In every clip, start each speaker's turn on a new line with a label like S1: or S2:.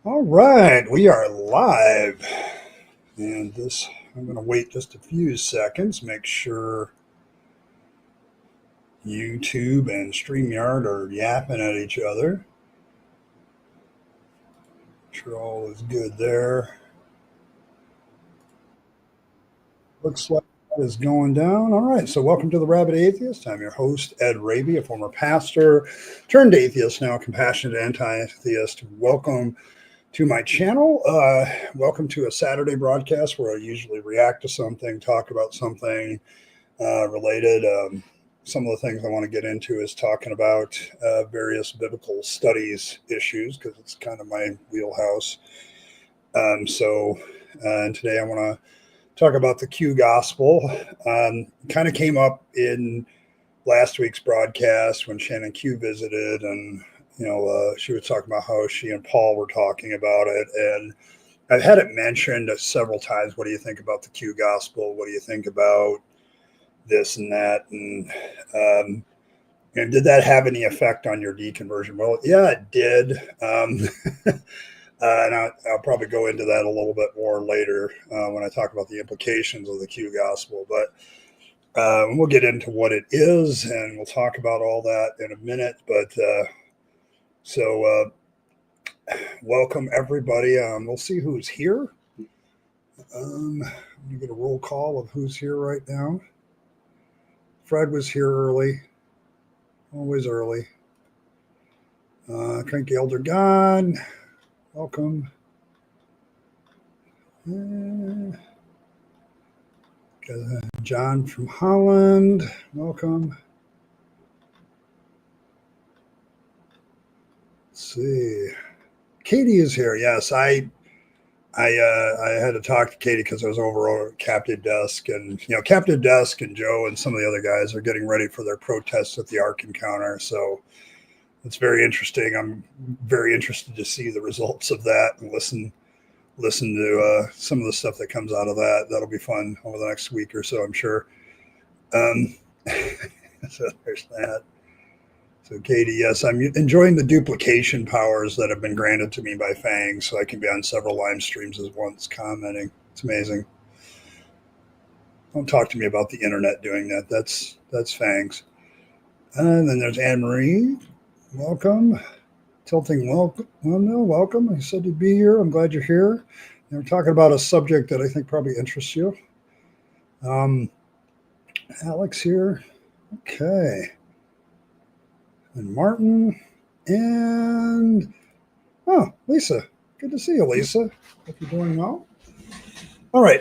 S1: All right, we are live. And I'm going to wait just a few seconds, make sure YouTube and StreamYard are yapping at each other. Make sure all is good there. Looks like that is going down. All right, so welcome to the Rabyd Atheist. I'm your host, Ed Rabyd, a former pastor, turned atheist, now compassionate anti-theist. Welcome to my channel. Welcome to a Saturday broadcast where I usually react to something, talk about something related. Some of the things I want to get into is talking about various biblical studies issues because it's kind of my wheelhouse. And today I want to talk about the Q gospel. Kind of came up in last week's broadcast when Shannon Q visited, and she was talking about how she and Paul were talking about it, and I've had it mentioned several times. What do you think about the Q gospel? What do you think about this and that? And did that have any effect on your deconversion? Well, yeah, it did. And I'll probably go into that a little bit more later when I talk about the implications of the Q gospel. But we'll get into what it is, and we'll talk about all that in a minute. But welcome everybody. We'll see who's here. I'm gonna get a roll call of who's here right now. Fred was here early, always early. Cranky Elder God, welcome. John from Holland, welcome. Let's see. Katie is here. Yes, I had to talk to Katie because I was over at Captive Desk, and Captive Desk and Joe and some of the other guys are getting ready for their protests at the Ark Encounter. So it's very interesting. I'm very interested to see the results of that and listen to some of the stuff that comes out of that. That'll be fun over the next week or so, I'm sure. So there's that. So Katie, yes, I'm enjoying the duplication powers that have been granted to me by Fang, so I can be on several live streams at once commenting. It's amazing. Don't talk to me about the internet doing that. That's Fang's. And then there's Anne Marie. Welcome. Tilting welcome. Well, no, welcome. I said you'd be here. I'm glad you're here. And we're talking about a subject that I think probably interests you. Alex here. Okay. And Martin, and Lisa. Good to see you, Lisa. Hope you're doing well. All right.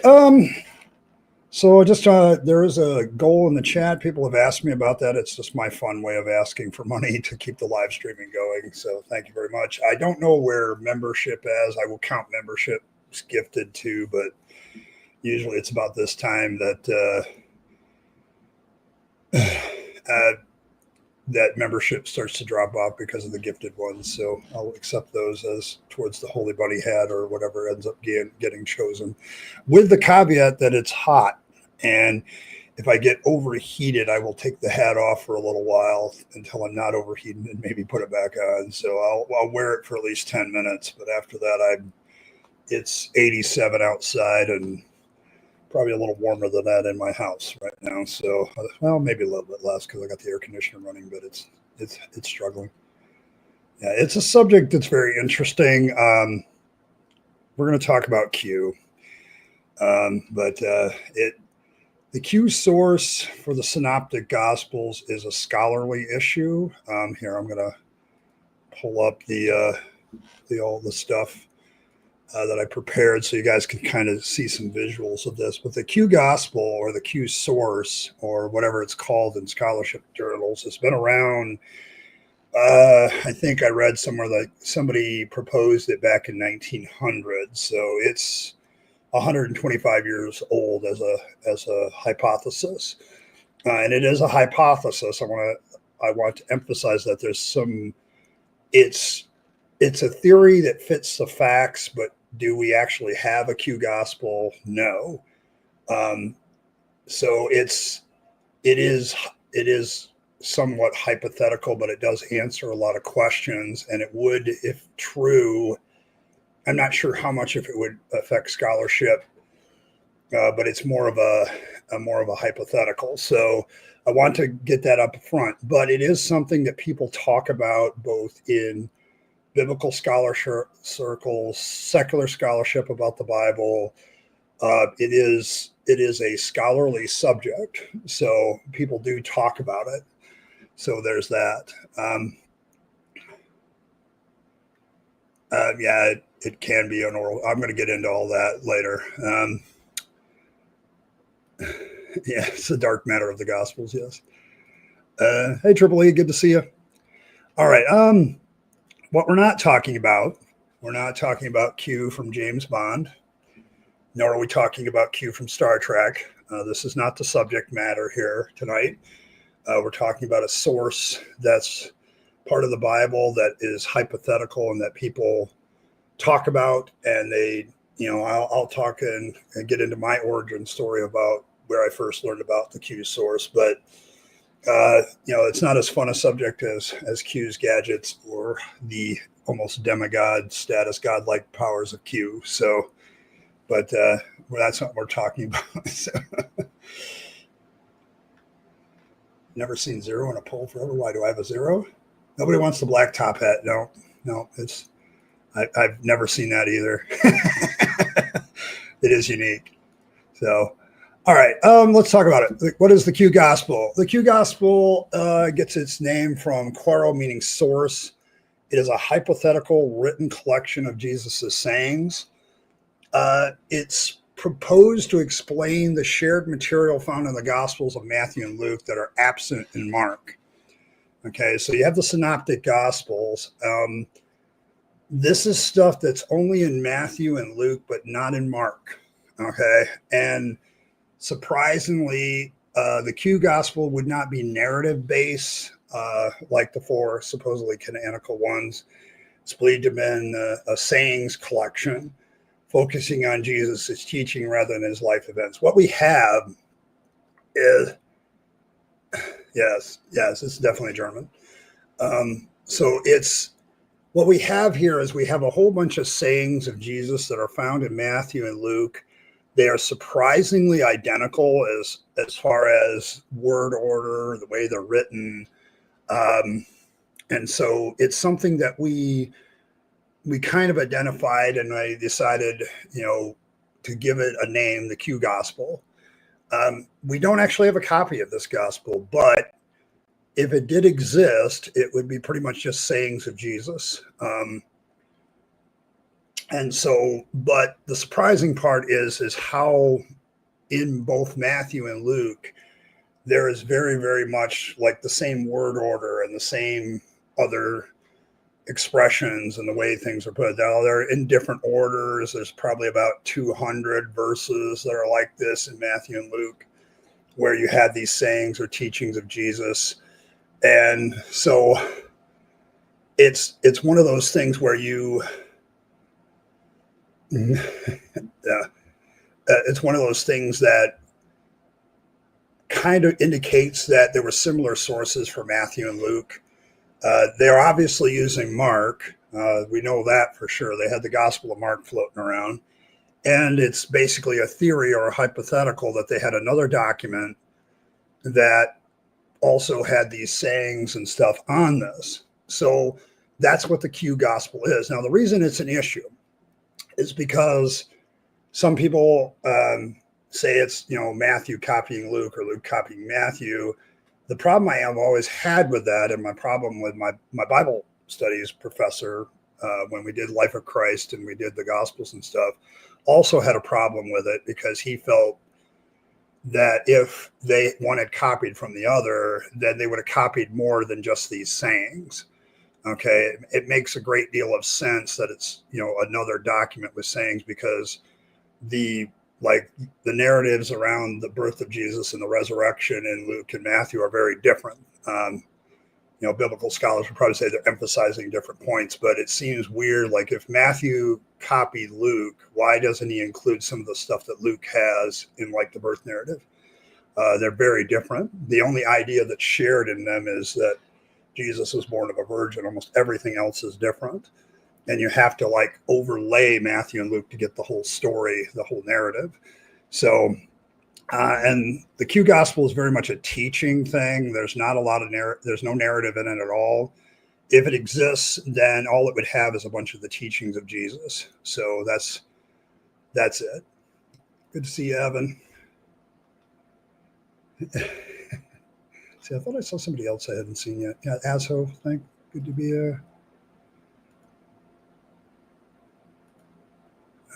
S1: So just there is a goal in the chat. People have asked me about that. It's just my fun way of asking for money to keep the live streaming going. So thank you very much. I don't know where membership is. I will count memberships gifted too, but usually it's about this time that that membership starts to drop off because of the gifted ones. So I'll accept those as towards the Holy Bunny hat or whatever ends up getting chosen, with the caveat that it's hot. And if I get overheated, I will take the hat off for a little while until I'm not overheated and maybe put it back on. So I'll wear it for at least 10 minutes. But after that, it's 87 outside and probably a little warmer than that in my house right now. So, well, maybe a little bit less because I got the air conditioner running, but it's struggling. Yeah, it's a subject that's very interesting. We're going to talk about Q, but the Q source for the Synoptic Gospels is a scholarly issue. Here, I'm going to pull up all the stuff that I prepared so you guys can kind of see some visuals of this. But the Q gospel, or the Q source, or whatever it's called in scholarship journals, has been around. I think I read somewhere that somebody proposed it back in 1900. So it's 125 years old as a hypothesis. And it is a hypothesis. I want to emphasize that it's a theory that fits the facts, but do we actually have a Q gospel? No. So it is somewhat hypothetical, but it does answer a lot of questions, and it would, if true, I'm not sure how much if it would affect scholarship, but it's more of a hypothetical. So I want to get that up front. But it is something that people talk about both in biblical scholarship circles, secular scholarship about the Bible. It is a scholarly subject, so people do talk about it. So there's that. Yeah, it can be an oral. I'm going to get into all that later. Yeah, it's the dark matter of the Gospels. Yes. Hey, Triple E, good to see you. All right. What we're not talking about Q from James Bond, nor are we talking about Q from Star Trek. This is not the subject matter here tonight. We're talking about a source that's part of the Bible that is hypothetical and that people talk about, and they, I'll talk and get into my origin story about where I first learned about the Q source, but it's not as fun a subject as Q's gadgets or the almost demigod status, godlike powers of Q. So, but that's what we're talking about. So. Never seen zero in a poll forever. Why do I have a zero? Nobody wants the black top hat. No, it's I've never seen that either. It is unique. So, all right, let's talk about it. What is the Q Gospel? The Q Gospel gets its name from Quaro, meaning source. It is a hypothetical written collection of Jesus's sayings. It's proposed to explain the shared material found in the Gospels of Matthew and Luke that are absent in Mark. Okay, so you have the Synoptic Gospels. This is stuff that's only in Matthew and Luke, but not in Mark. Okay, and surprisingly, the Q Gospel would not be narrative based like the four supposedly canonical ones. It's believed to have been a sayings collection, focusing on Jesus' teaching rather than his life events. What we have is, yes, it's definitely German. So it's, what we have here is we have a whole bunch of sayings of Jesus that are found in Matthew and Luke. They are surprisingly identical as far as word order, the way they're written. And so it's something that we kind of identified, and I decided, to give it a name, the Q Gospel. We don't actually have a copy of this gospel, but if it did exist, it would be pretty much just sayings of Jesus. And so, but the surprising part is how in both Matthew and Luke, there is very, very much like the same word order and the same other expressions and the way things are put down. They're in different orders. There's probably about 200 verses that are like this in Matthew and Luke, where you had these sayings or teachings of Jesus. And so it's one of those things where it's one of those things that kind of indicates that there were similar sources for Matthew and Luke. They're obviously using Mark. We know that for sure. They had the Gospel of Mark floating around. And it's basically a theory or a hypothetical that they had another document that also had these sayings and stuff on this. So that's what the Q Gospel is. Now, the reason it's an issue is because some people say it's, Matthew copying Luke or Luke copying Matthew. The problem I have always had with that, and my problem with my Bible studies professor, when we did Life of Christ and we did the Gospels and stuff, also had a problem with it because he felt that if one had copied from the other, then they would have copied more than just these sayings. Okay, it makes a great deal of sense that it's another document with sayings, because the narratives around the birth of Jesus and the resurrection in Luke and Matthew are very different. Biblical scholars would probably say they're emphasizing different points, but it seems weird. Like if Matthew copied Luke, why doesn't he include some of the stuff that Luke has in the birth narrative? They're very different. The only idea that's shared in them is that Jesus was born of a virgin. Almost everything else is different. and you have to like overlay Matthew and Luke to get the whole story, the whole narrative. So, and the Q gospel is very much a teaching thing. There's not a lot of there's no narrative in it at all. If it exists, then all it would have is a bunch of the teachings of Jesus. So that's it. Good to see you, Evan. See, I thought I saw somebody else I hadn't seen yet. Yeah, Asho, thank. Good to be here.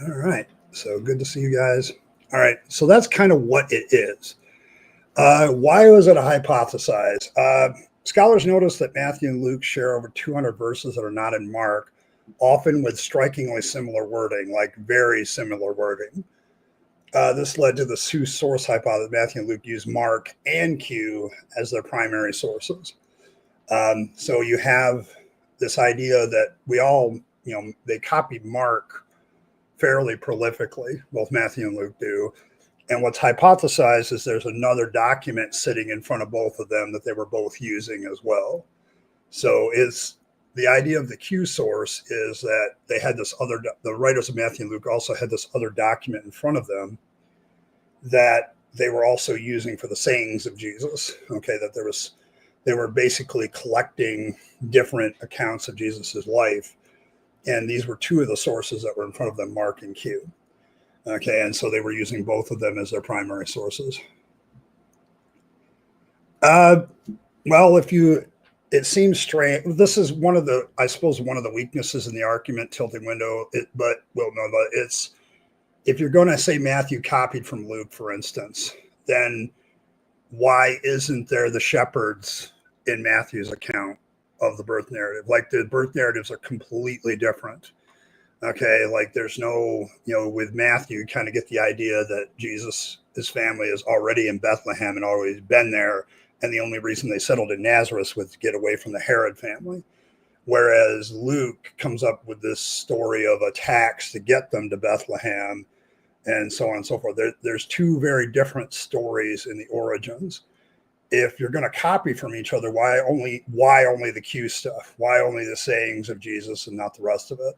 S1: All right. So good to see you guys. All right. So that's kind of what it is. Why was it a hypothesize? Scholars notice that Matthew and Luke share over 200 verses that are not in Mark, often with strikingly similar wording, like very similar wording. This led to the source hypothesis. Matthew and Luke use Mark and Q as their primary sources. So you have this idea that we all, they copied Mark fairly prolifically, both Matthew and Luke do. And what's hypothesized is there's another document sitting in front of both of them that they were both using as well. So the idea of the Q source is that they had this other, the writers of Matthew and Luke also had this other document in front of them that they were also using for the sayings of Jesus. Okay, that they were basically collecting different accounts of Jesus's life. And these were two of the sources that were in front of them, Mark and Q. Okay, and so they were using both of them as their primary sources. Well, it seems strange. This is one of the weaknesses in the argument tilting window. It's if you're going to say Matthew copied from Luke, for instance, then why isn't there the shepherds in Matthew's account of the birth narrative? Like the birth narratives are completely different. Okay, like there's no, with Matthew, you kind of get the idea that Jesus, his family is already in Bethlehem and always been there. And the only reason they settled in Nazareth was to get away from the Herod family. Whereas Luke comes up with this story of attacks to get them to Bethlehem and so on and so forth. There's two very different stories in the origins. If you're going to copy from each other, why only the Q stuff? Why only the sayings of Jesus and not the rest of it?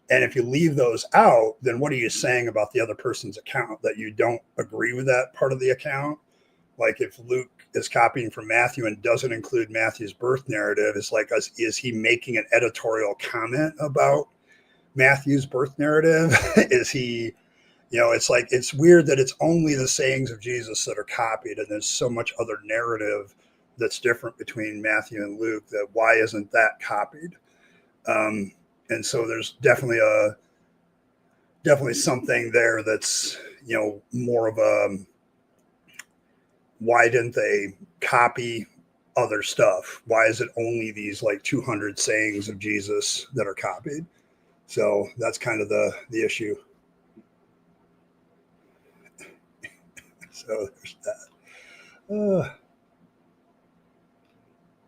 S1: And if you leave those out, then what are you saying about the other person's account? That you don't agree with that part of the account? Like if Luke is copying from Matthew and doesn't include Matthew's birth narrative, it's like, is he making an editorial comment about Matthew's birth narrative? Is he, it's like, it's weird that it's only the sayings of Jesus that are copied, and there's so much other narrative that's different between Matthew and Luke, that why isn't that copied? And so there's definitely something there that's, more of a, why didn't they copy other stuff? Why is it only these like 200 sayings of Jesus that are copied? So that's kind of the issue. So there's that.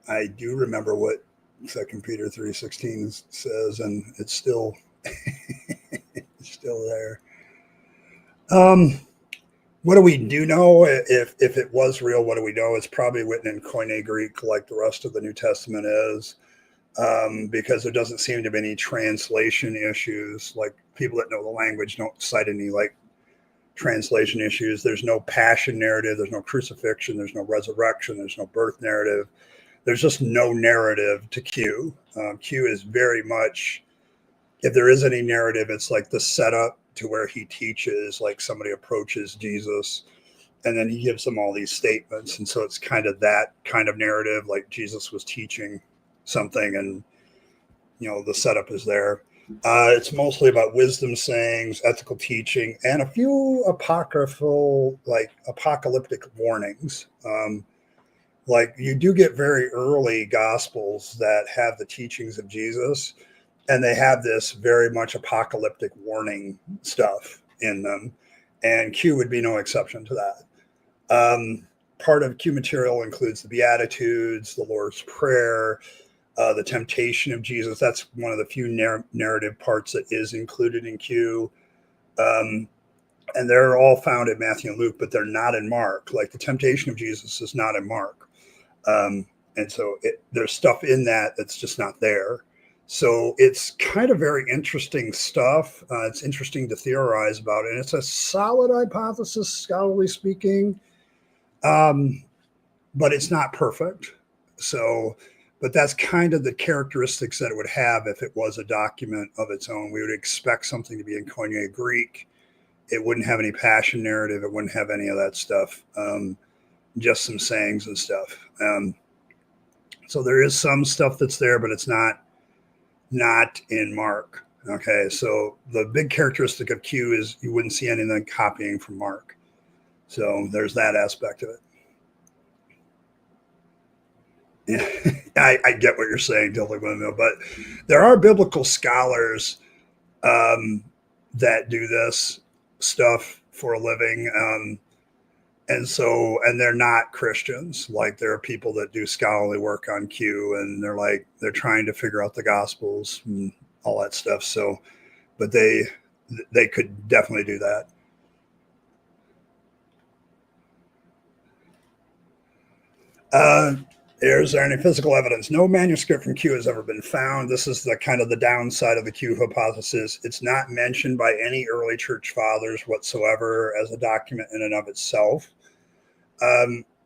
S1: I do remember what 2 Peter 3:16 says, and it's still it's still there. What do we know? If it was real, what do we know? It's probably written in Koine Greek, like the rest of the New Testament is, because there doesn't seem to be any translation issues. Like people that know the language don't cite any like translation issues. There's no passion narrative. There's no crucifixion. There's no resurrection. There's no birth narrative. There's just no narrative to Q. Q is very much, if there is any narrative, it's like the setup to where he teaches, like somebody approaches Jesus and then he gives them all these statements. And so it's kind of that kind of narrative, like Jesus was teaching something and, the setup is there. It's mostly about wisdom sayings, ethical teaching, and a few apocryphal, like apocalyptic warnings. Like you do get very early gospels that have the teachings of Jesus, and they have this very much apocalyptic warning stuff in them. And Q would be no exception to that. Part of Q material includes the Beatitudes, the Lord's Prayer, the temptation of Jesus. That's one of the few narrative parts that is included in Q. And they're all found in Matthew and Luke, but they're not in Mark. Like the temptation of Jesus is not in Mark. And so there's stuff in that's just not there. So it's kind of very interesting stuff. It's interesting to theorize about it. And it's a solid hypothesis, scholarly speaking, but it's not perfect. So, but that's kind of the characteristics that it would have if it was a document of its own. We would expect something to be in Koine Greek. It wouldn't have any passion narrative. It wouldn't have any of that stuff. Just some sayings and stuff. So there is some stuff that's there, but it's not in Mark. Okay, so the big characteristic of Q is you wouldn't see anything copying from Mark. So there's that aspect of it. Yeah, I get what you're saying, Dylan, but there are biblical scholars that do this stuff for a living. And they're not Christians. Like, there are people that do scholarly work on Q, and they're trying to figure out the Gospels and all that stuff. So, but they could definitely do that. Is there any physical evidence? No manuscript from Q has ever been found. This is the kind of the downside of the Q hypothesis. It's not mentioned by any early church fathers whatsoever as a document in and of itself.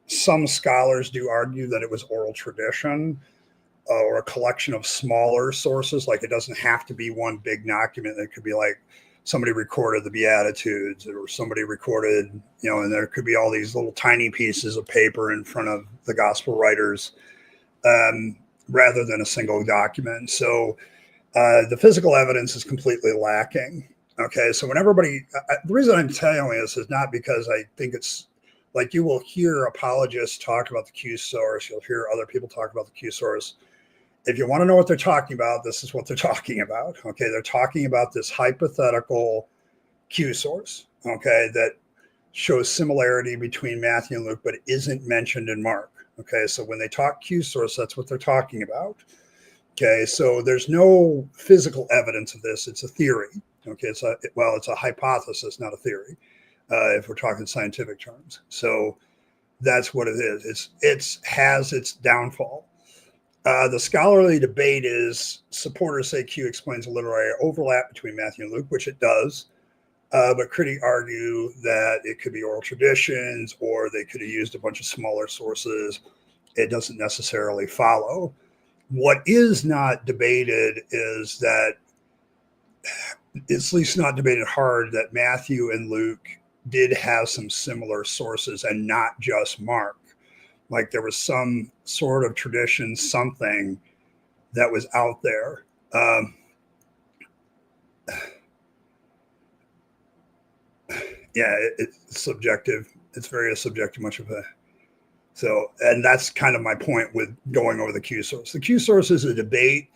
S1: Some scholars do argue that it was oral tradition or a collection of smaller sources. Like, it doesn't have to be one big document. It could be like somebody recorded the Beatitudes, or somebody recorded, and there could be all these little tiny pieces of paper in front of the gospel writers, rather than a single document. So the physical evidence is completely lacking. Okay, so when the reason I'm telling this is not because I think it's like, you will hear apologists talk about the Q source. You'll hear other people talk about the Q source. If you want to know what they're talking about, this is what they're talking about. Okay, they're talking about this hypothetical Q source, okay, that shows similarity between Matthew and Luke, but isn't mentioned in Mark. Okay, so when they talk Q source, that's what they're talking about. Okay, so there's no physical evidence of this. It's a theory. Okay, it's a hypothesis, not a theory, if we're talking scientific terms. So that's what it is. It has its downfall. The scholarly debate is, supporters say Q explains a literary overlap between Matthew and Luke, which it does, but critics argue that it could be oral traditions, or they could have used a bunch of smaller sources. It doesn't necessarily follow. What is not debated is that, it's at least not debated hard, that Matthew and Luke did have some similar sources and not just Mark. Like, there was some sort of tradition, something that was out there. It's subjective. It's very subjective, much of it. So, and that's kind of my point with going over the Q source. The Q source is a debate.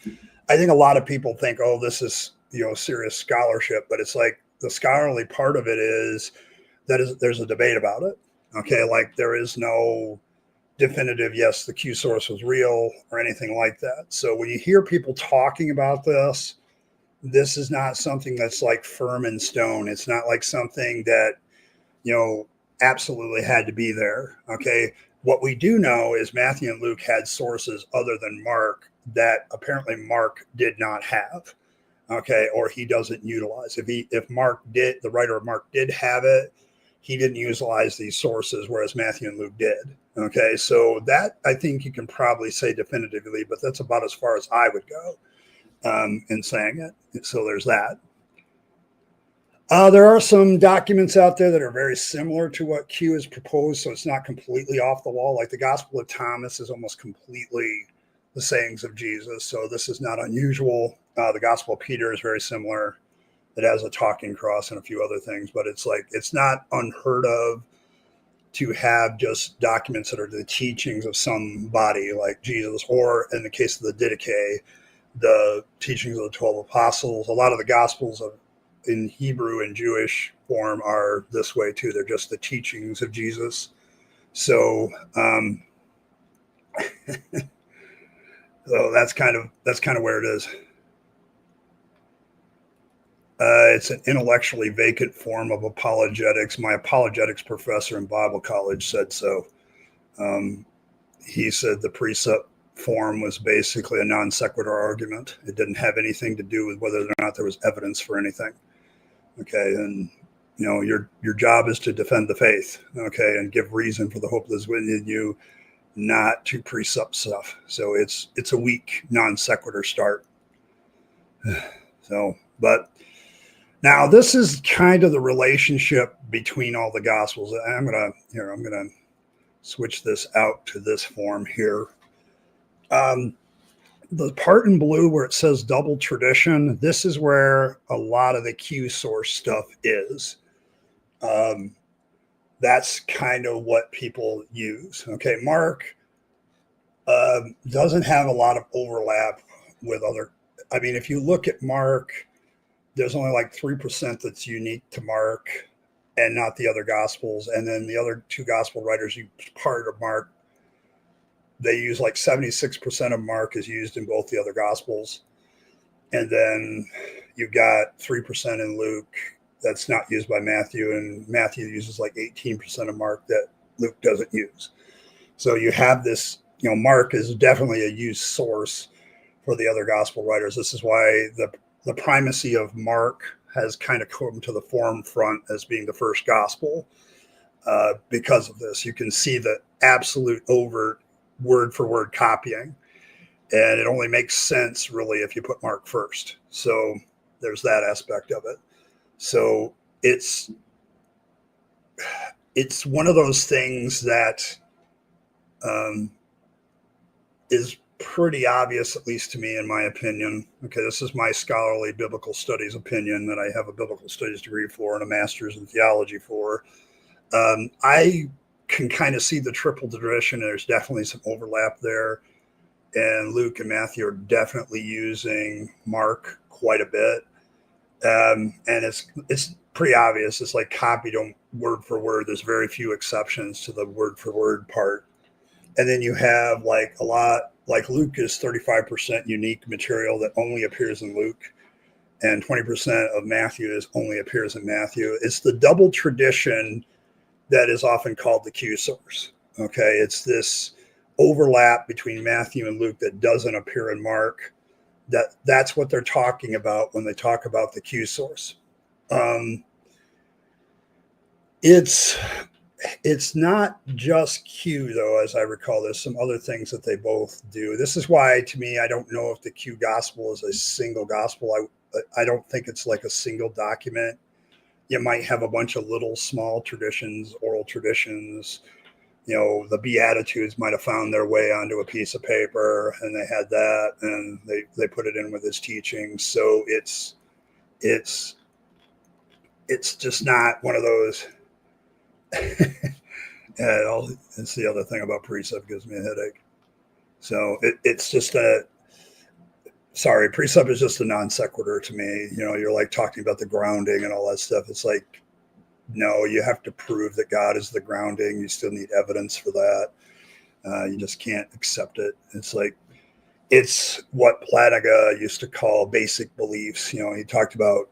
S1: I think a lot of people think, oh, this is, serious scholarship, but it's like, the scholarly part of it is that there's a debate about it. Okay, like, there is no definitive, yes, the Q source was real or anything like that. So when you hear people talking about this is not something that's like firm in stone. It's not like something that, absolutely had to be there. Okay. What we do know is Matthew and Luke had sources other than Mark that apparently Mark did not have. Okay. Or he doesn't utilize. If Mark did, the writer of Mark did have it, he didn't utilize these sources, whereas Matthew and Luke did. Okay, so that, I think you can probably say definitively, but that's about as far as I would go in saying it. So there's that. There are some documents out there that are very similar to what Q has proposed, so it's not completely off the wall. Like the Gospel of Thomas is almost completely the sayings of Jesus, so this is not unusual. The Gospel of Peter is very similar. It has a talking cross and a few other things, but it's not unheard of to have just documents that are the teachings of somebody like Jesus, or in the case of the Didache, the teachings of the 12 apostles. A lot of the Gospels in Hebrew and Jewish form are this way too. They're just the teachings of Jesus. So, so that's kind of where it is. It's an intellectually vacant form of apologetics. My apologetics professor in Bible college said so. He said the precept form was basically a non sequitur argument. It didn't have anything to do with whether or not there was evidence for anything. Okay, and your job is to defend the faith. Okay, and give reason for the hope that's within you, not to precept stuff. So it's a weak non sequitur start. So, but now this is kind of the relationship between all the gospels. I'm gonna switch this out to this form here. The part in blue where it says double tradition, this is where a lot of the Q source stuff is. That's kind of what people use. Okay, Mark doesn't have a lot of overlap with other. I mean, if you look at Mark, there's only like 3% that's unique to Mark and not the other gospels. And then the other two gospel writers, part of Mark, they use like 76% of Mark is used in both the other gospels. And then you've got 3% in Luke that's not used by Matthew, and Matthew uses like 18% of Mark that Luke doesn't use. So you have this, Mark is definitely a used source for the other gospel writers. This is why the primacy of Mark has kind of come to the forefront as being the first gospel. Because of this, you can see the absolute overt word for word copying, and it only makes sense really if you put Mark first. So there's that aspect of it. So it's one of those things that is pretty obvious, at least to me, in my opinion. Okay, this is my scholarly biblical studies opinion that I have a biblical studies degree for and a master's in theology for. I can kind of see the triple tradition. There's definitely some overlap there, and Luke and Matthew are definitely using Mark quite a bit. And it's pretty obvious. It's like copied on word for word. There's very few exceptions to the word for word part. And then you have like a lot, like Luke is 35% unique material that only appears in Luke, and 20% of Matthew only appears in Matthew. It's the double tradition that is often called the Q source. Okay, it's this overlap between Matthew and Luke that doesn't appear in Mark. That's what they're talking about when they talk about the Q source. It's not just Q, though, as I recall. There's some other things that they both do. This is why, to me, I don't know if the Q gospel is a single gospel. I don't think it's like a single document. You might have a bunch of little small traditions, oral traditions. The Beatitudes might have found their way onto a piece of paper, and they had that, and they put it in with his teaching. So it's just not one of those. It's the other thing about precept gives me a headache. So it's just precept is just a non sequitur to me. You're like talking about the grounding and all that stuff. It's like, no, you have to prove that God is the grounding. You still need evidence for that. You just can't accept it. It's what Plataga used to call basic beliefs. He talked about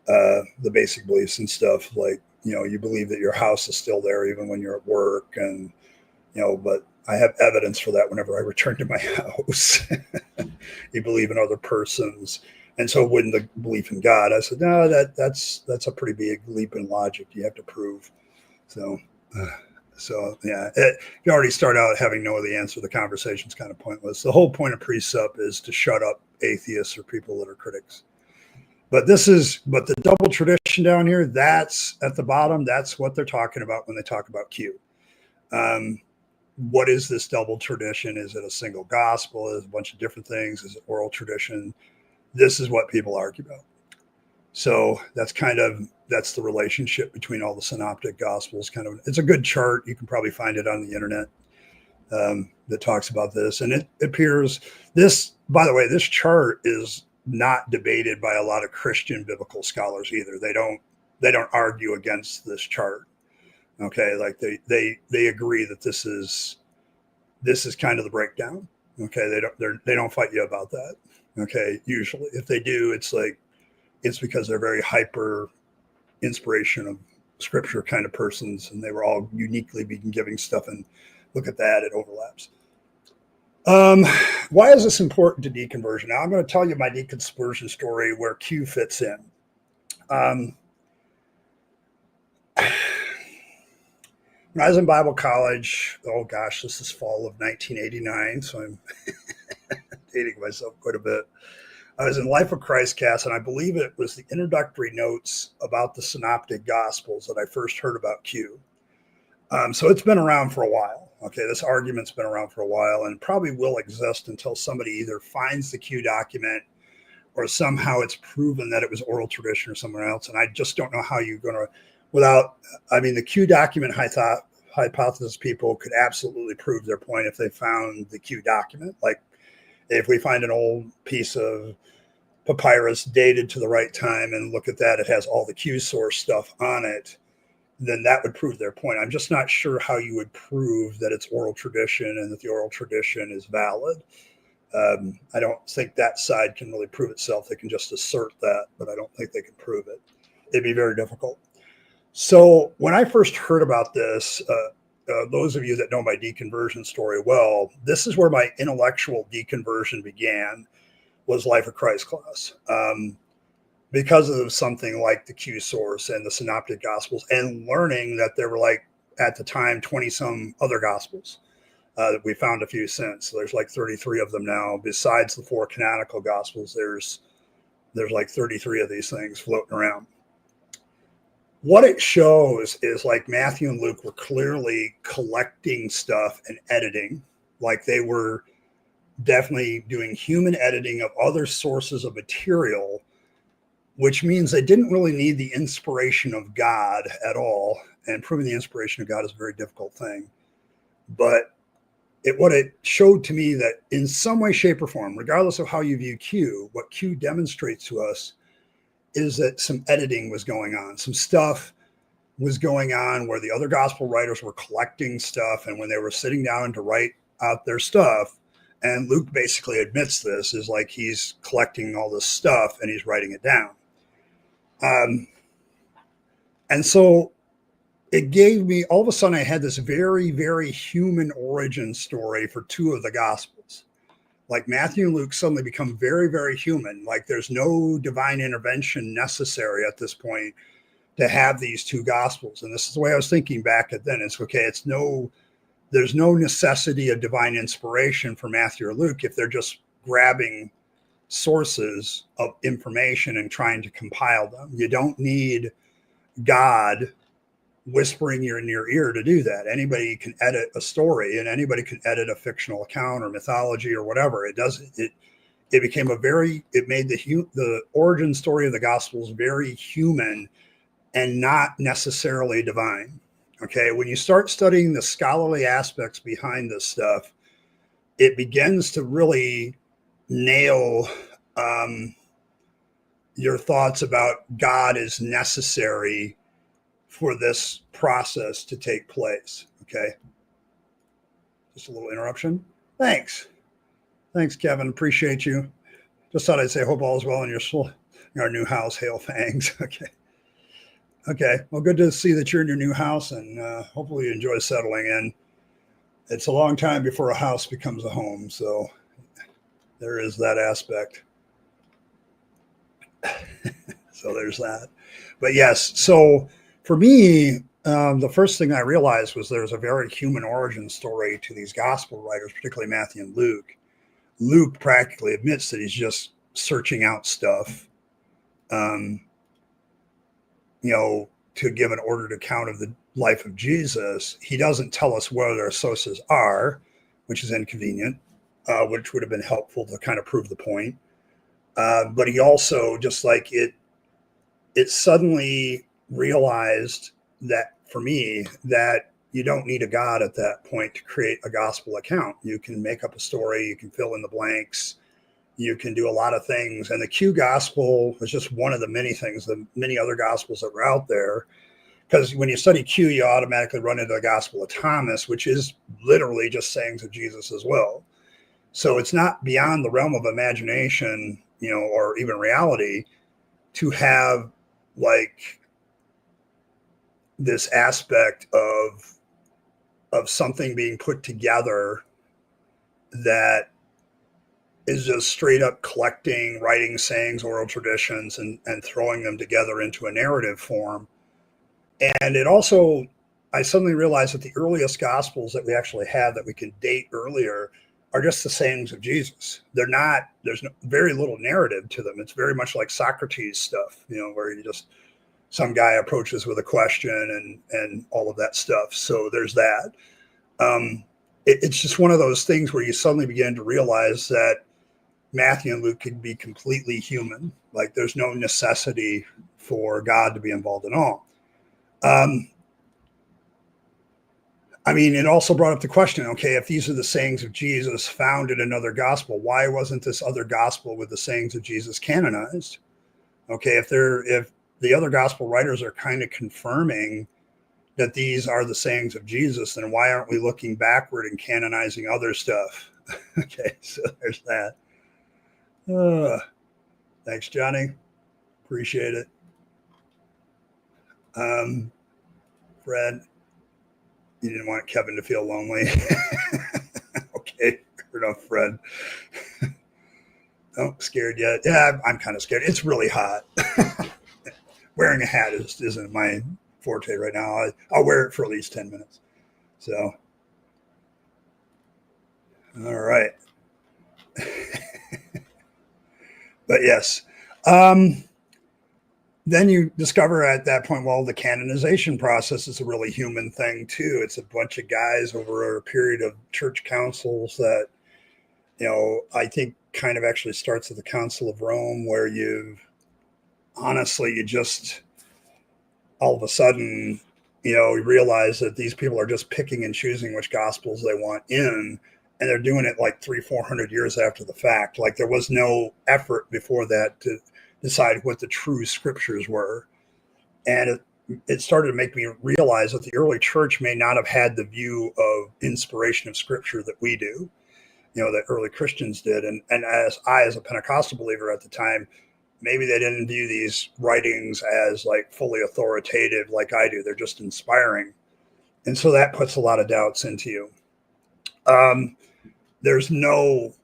S1: the basic beliefs and stuff like, you believe that your house is still there even when you're at work, and but I have evidence for that whenever I return to my house. You believe in other persons, and so wouldn't the belief in God? I said, no, that's a pretty big leap in logic. You have to prove. So yeah, if you already start out having no the answer, the conversation's kind of pointless. The whole point of precept is to shut up atheists or people that are critics. But the double tradition down here, that's at the bottom. That's what they're talking about when they talk about Q. What is this double tradition? Is it a single gospel? Is it a bunch of different things? Is it oral tradition? This is what people argue about. So that's the relationship between all the synoptic gospels. It's a good chart. You can probably find it on the internet that talks about this. And it appears by the way, this chart is not debated by a lot of Christian biblical scholars either. They don't argue against this chart. Okay, like they agree that this is kind of the breakdown. Okay, they don't fight you about that. Okay, usually if they do, it's because they're very hyper inspiration of scripture kind of persons, and they were all uniquely being giving stuff, and look at that, it overlaps. Um, why is this important to deconversion? Now, I'm going to tell you my deconversion story where Q fits in. Um, when I was in Bible college, oh gosh, this is fall of 1989, so I'm dating myself quite a bit. I was in Life of Christ cast, and I believe it was the introductory notes about the Synoptic Gospels that I first heard about Q. So it's been around for a while. Okay, this argument's been around for a while and probably will exist until somebody either finds the Q document or somehow it's proven that it was oral tradition or somewhere else. And I just don't know how you're going to, without, I mean, the Q document hypothesis people could absolutely prove their point if they found the Q document. Like if we find an old piece of papyrus dated to the right time and look at that, it has all the Q source stuff on it, then that would prove their point. I'm just not sure how you would prove that it's oral tradition and that the oral tradition is valid. I don't think that side can really prove itself. They can just assert that, but I don't think they can prove it. It'd be very difficult. So when I first heard about this, those of you that know my deconversion story well, this is where my intellectual deconversion began, was Life of Christ class. Because of something like the Q source and the Synoptic Gospels, and learning that there were, like, at the time, 20 some other Gospels. We found a few since. So there's like 33 of them now. Besides the 4 canonical Gospels, there's like 33 of these things floating around. What it shows is like Matthew and Luke were clearly collecting stuff and editing, like they were definitely doing human editing of other sources of material, which means they didn't really need the inspiration of God at all. And proving the inspiration of God is a very difficult thing. But what it showed to me that in some way, shape, or form, regardless of how you view Q, what Q demonstrates to us is that some editing was going on. Some stuff was going on where the other gospel writers were collecting stuff. And when they were sitting down to write out their stuff, and Luke basically admits this, is like he's collecting all this stuff and he's writing it down. And so it gave me, all of a sudden, I had this very, very human origin story for 2 of the Gospels. Like Matthew and Luke suddenly become very, very human. Like there's no divine intervention necessary at this point to have these 2 Gospels. And this is the way I was thinking back at then. It's okay. There's no necessity of divine inspiration for Matthew or Luke if they're just grabbing sources of information and trying to compile them. You don't need God whispering in your ear to do that. Anybody can edit a story, and anybody can edit a fictional account or mythology or whatever. It became it made the origin story of the Gospels very human and not necessarily divine. Okay, when you start studying the scholarly aspects behind this stuff, it begins to really nail your thoughts about God is necessary for this process to take place. Okay. Just a little interruption. Thanks, Kevin. Appreciate you. Just thought I'd say hope all is well in our new house. Hail Fangs. Okay. Well, good to see that you're in your new house, and hopefully you enjoy settling in. It's a long time before a house becomes a home, so there is that aspect. So there's that. But yes, so for me, the first thing I realized was there's a very human origin story to these gospel writers, particularly Matthew and Luke. Luke practically admits that he's just searching out stuff, to give an ordered account of the life of Jesus. He doesn't tell us where their sources are, which is inconvenient, which would have been helpful to kind of prove the point. But he also, just like it suddenly realized that, for me, that you don't need a God at that point to create a gospel account. You can make up a story, you can fill in the blanks, you can do a lot of things. And the Q gospel was just one of the many things, the many other gospels that were out there. Because when you study Q, you automatically run into the Gospel of Thomas, which is literally just sayings of Jesus as well. So it's not beyond the realm of imagination, or even reality, to have like this aspect of something being put together that is just straight up collecting writing, sayings, oral traditions, and throwing them together into a narrative form. And it also, I suddenly realized that the earliest gospels that we actually have that we can date earlier are just the sayings of Jesus. They're not, there's very little narrative to them. It's very much like Socrates stuff, where you just, some guy approaches with a question and all of that stuff. So there's that. It's just one of those things where you suddenly begin to realize that Matthew and Luke could be completely human. Like there's no necessity for God to be involved at all. It also brought up the question, okay, if these are the sayings of Jesus found in another gospel, why wasn't this other gospel with the sayings of Jesus canonized? Okay, if the other gospel writers are kind of confirming that these are the sayings of Jesus, then why aren't we looking backward and canonizing other stuff? Okay, so there's that. Thanks, Johnny. Appreciate it. Fred, you didn't want Kevin to feel lonely. Okay, fair enough, Fred. Oh, scared yet? Yeah, I'm kind of scared. It's really hot. Wearing a hat isn't my forte right now. I'll wear it for at least 10 minutes. So, all right. But yes. Then you discover at that point, well, the canonization process is a really human thing too. It's a bunch of guys over a period of church councils that, I think kind of actually starts at the Council of Rome, where you just all of a sudden, you realize that these people are just picking and choosing which gospels they want in, and they're doing it like 300-400 years after the fact. Like there was no effort before that to decide what the true scriptures were. And it started to make me realize that the early church may not have had the view of inspiration of scripture that we do, that early Christians did. And as a Pentecostal believer at the time, maybe they didn't view these writings as like fully authoritative like I do. They're just inspiring. And so that puts a lot of doubts into you. There's no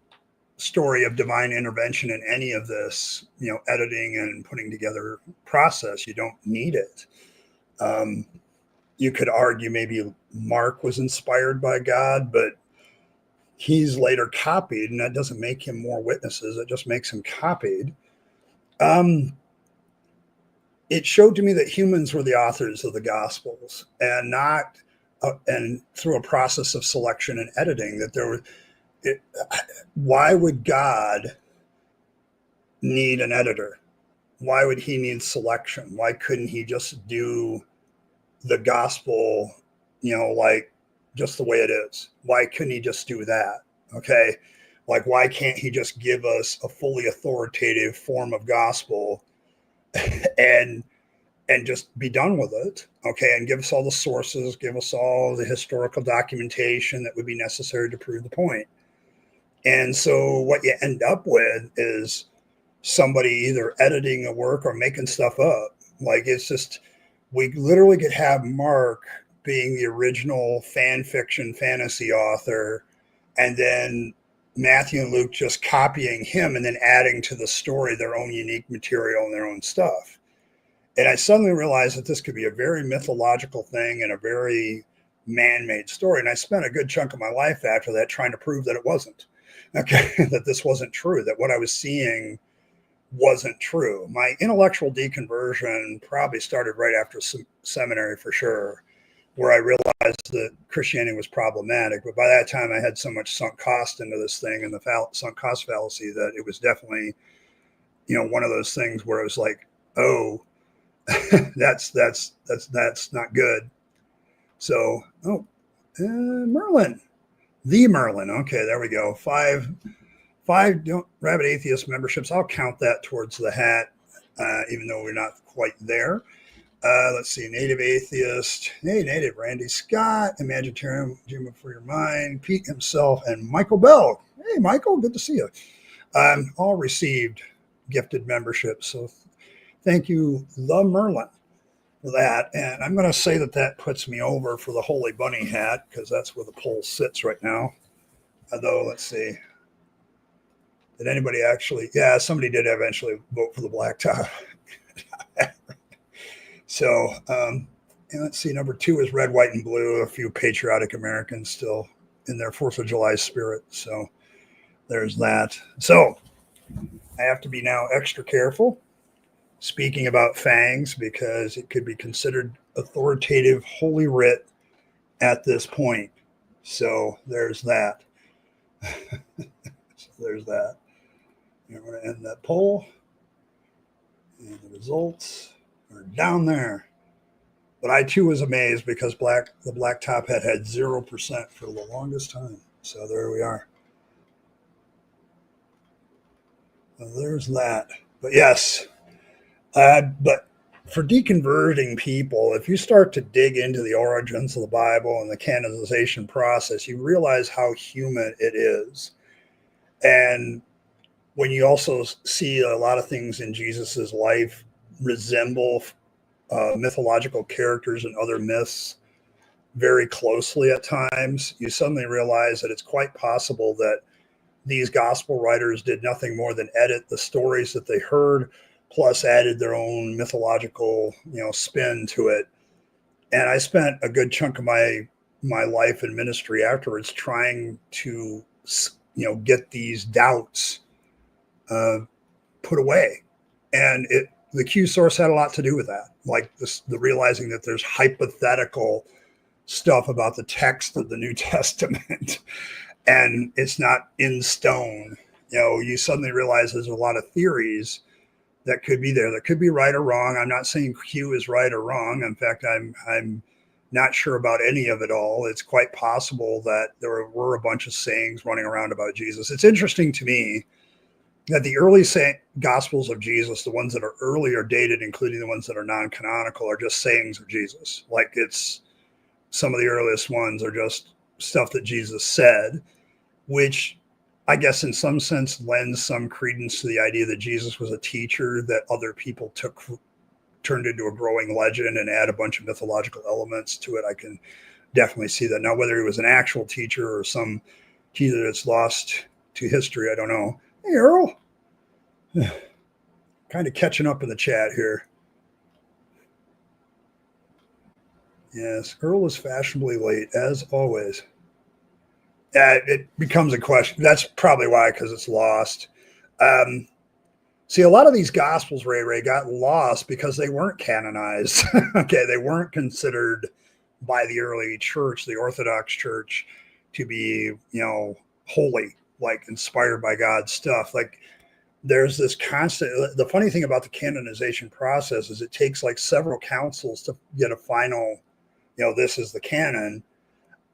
S1: story of divine intervention in any of this, editing and putting together process. You don't need it. You could argue maybe Mark was inspired by God, but he's later copied, and that doesn't make him more witnesses. It just makes him copied. It showed to me that humans were the authors of the Gospels, and not, and through a process of selection and editing, that there were. Why would God need an editor? Why would he need selection? Why couldn't he just do the gospel, like just the way it is? Why couldn't he just do that? Okay. Like, why can't he just give us a fully authoritative form of gospel and just be done with it? Okay. And give us all the sources, give us all the historical documentation that would be necessary to prove the point. And so what you end up with is somebody either editing a work or making stuff up. Like, it's just, we literally could have Mark being the original fan fiction fantasy author, and then Matthew and Luke just copying him and then adding to the story their own unique material and their own stuff. And I suddenly realized that this could be a very mythological thing and a very man-made story. And I spent a good chunk of my life after that trying to prove that it wasn't. Okay, that this wasn't true, that what I was seeing wasn't true. My intellectual deconversion probably started right after seminary for sure, where I realized that Christianity was problematic. But by that time, I had so much sunk cost into this thing and the sunk cost fallacy that it was definitely, one of those things where it was like, oh, that's not good. So, Merlin. The Merlin. Okay, there we go. Five Rabyd Atheist memberships. I'll count that towards the hat, even though we're not quite there. Let's see. Native Atheist. Hey, Native. Randy Scott. Imaginarium. Jim for Your Mind. Pete himself. And Michael Bell. Hey, Michael. Good to see you. All received gifted memberships. So thank you, the Merlin, for that. And I'm going to say that puts me over for the Holy Bunny hat, because that's where the poll sits right now. Although, let's see. Did anybody actually? Yeah, somebody did eventually vote for the blacktop. So, and let's see. Number 2 is red, white, and blue. A few patriotic Americans still in their 4th of July spirit. So there's that. So I have to be now extra careful speaking about fangs because it could be considered authoritative holy writ at this point. So there's that. So there's that. I'm going to end that poll. And the results are down there. But I too was amazed because the black top hat had 0% for the longest time. So there we are. So there's that. But yes, but for deconverting people, if you start to dig into the origins of the Bible and the canonization process, you realize how human it is. And when you also see a lot of things in Jesus's life resemble mythological characters and other myths very closely at times, you suddenly realize that it's quite possible that these gospel writers did nothing more than edit the stories that they heard, plus added their own mythological, spin to it. And I spent a good chunk of my life and ministry afterwards trying to, get these doubts put away. And the Q source had a lot to do with that, like the realizing that there's hypothetical stuff about the text of the New Testament and it's not in stone. You suddenly realize there's a lot of theories that could be there, that could be right or wrong. I'm not saying Q is right or wrong. In fact, I'm not sure about any of it all. It's quite possible that there were a bunch of sayings running around about Jesus. It's interesting to me that the early Gospels of Jesus, the ones that are earlier dated, including the ones that are non-canonical, are just sayings of Jesus. Like it's some of the earliest ones are just stuff that Jesus said, which I guess in some sense lends some credence to the idea that Jesus was a teacher that other people turned into a growing legend and add a bunch of mythological elements to it. I can definitely see that. Now, whether he was an actual teacher or some teacher that's lost to history, I don't know. Hey, Earl. Kind of catching up in the chat here. Yes, Earl is fashionably late, as always. It becomes a question. That's probably why, because it's lost. See, a lot of these Gospels, Ray, got lost because they weren't canonized. Okay, they weren't considered by the early church, the Orthodox Church, to be, holy, like inspired by God's stuff. Like there's this constant. The funny thing about the canonization process is it takes like several councils to get a final, this is the canon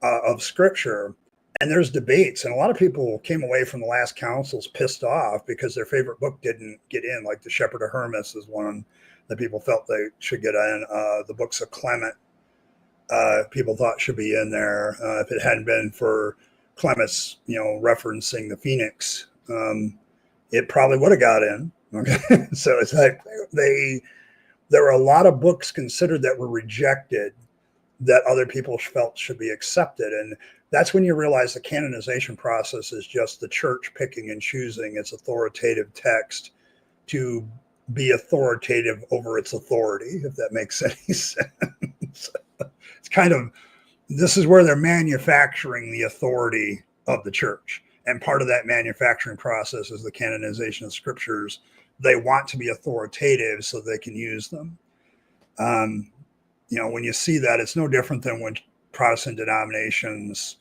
S1: of Scripture. And there's debates, and a lot of people came away from the last councils pissed off because their favorite book didn't get in. Like the Shepherd of Hermas is one that people felt they should get in. The books of Clement, people thought should be in there. If it hadn't been for Clement's, referencing the Phoenix, it probably would have got in. Okay, so it's like there were a lot of books considered that were rejected that other people felt should be accepted. And that's when you realize the canonization process is just the church picking and choosing its authoritative text to be authoritative over its authority, if that makes any sense. It's kind of, this is where they're manufacturing the authority of the church. And part of that manufacturing process is the canonization of scriptures. They want to be authoritative so they can use them. When you see that, it's no different than when Protestant denominations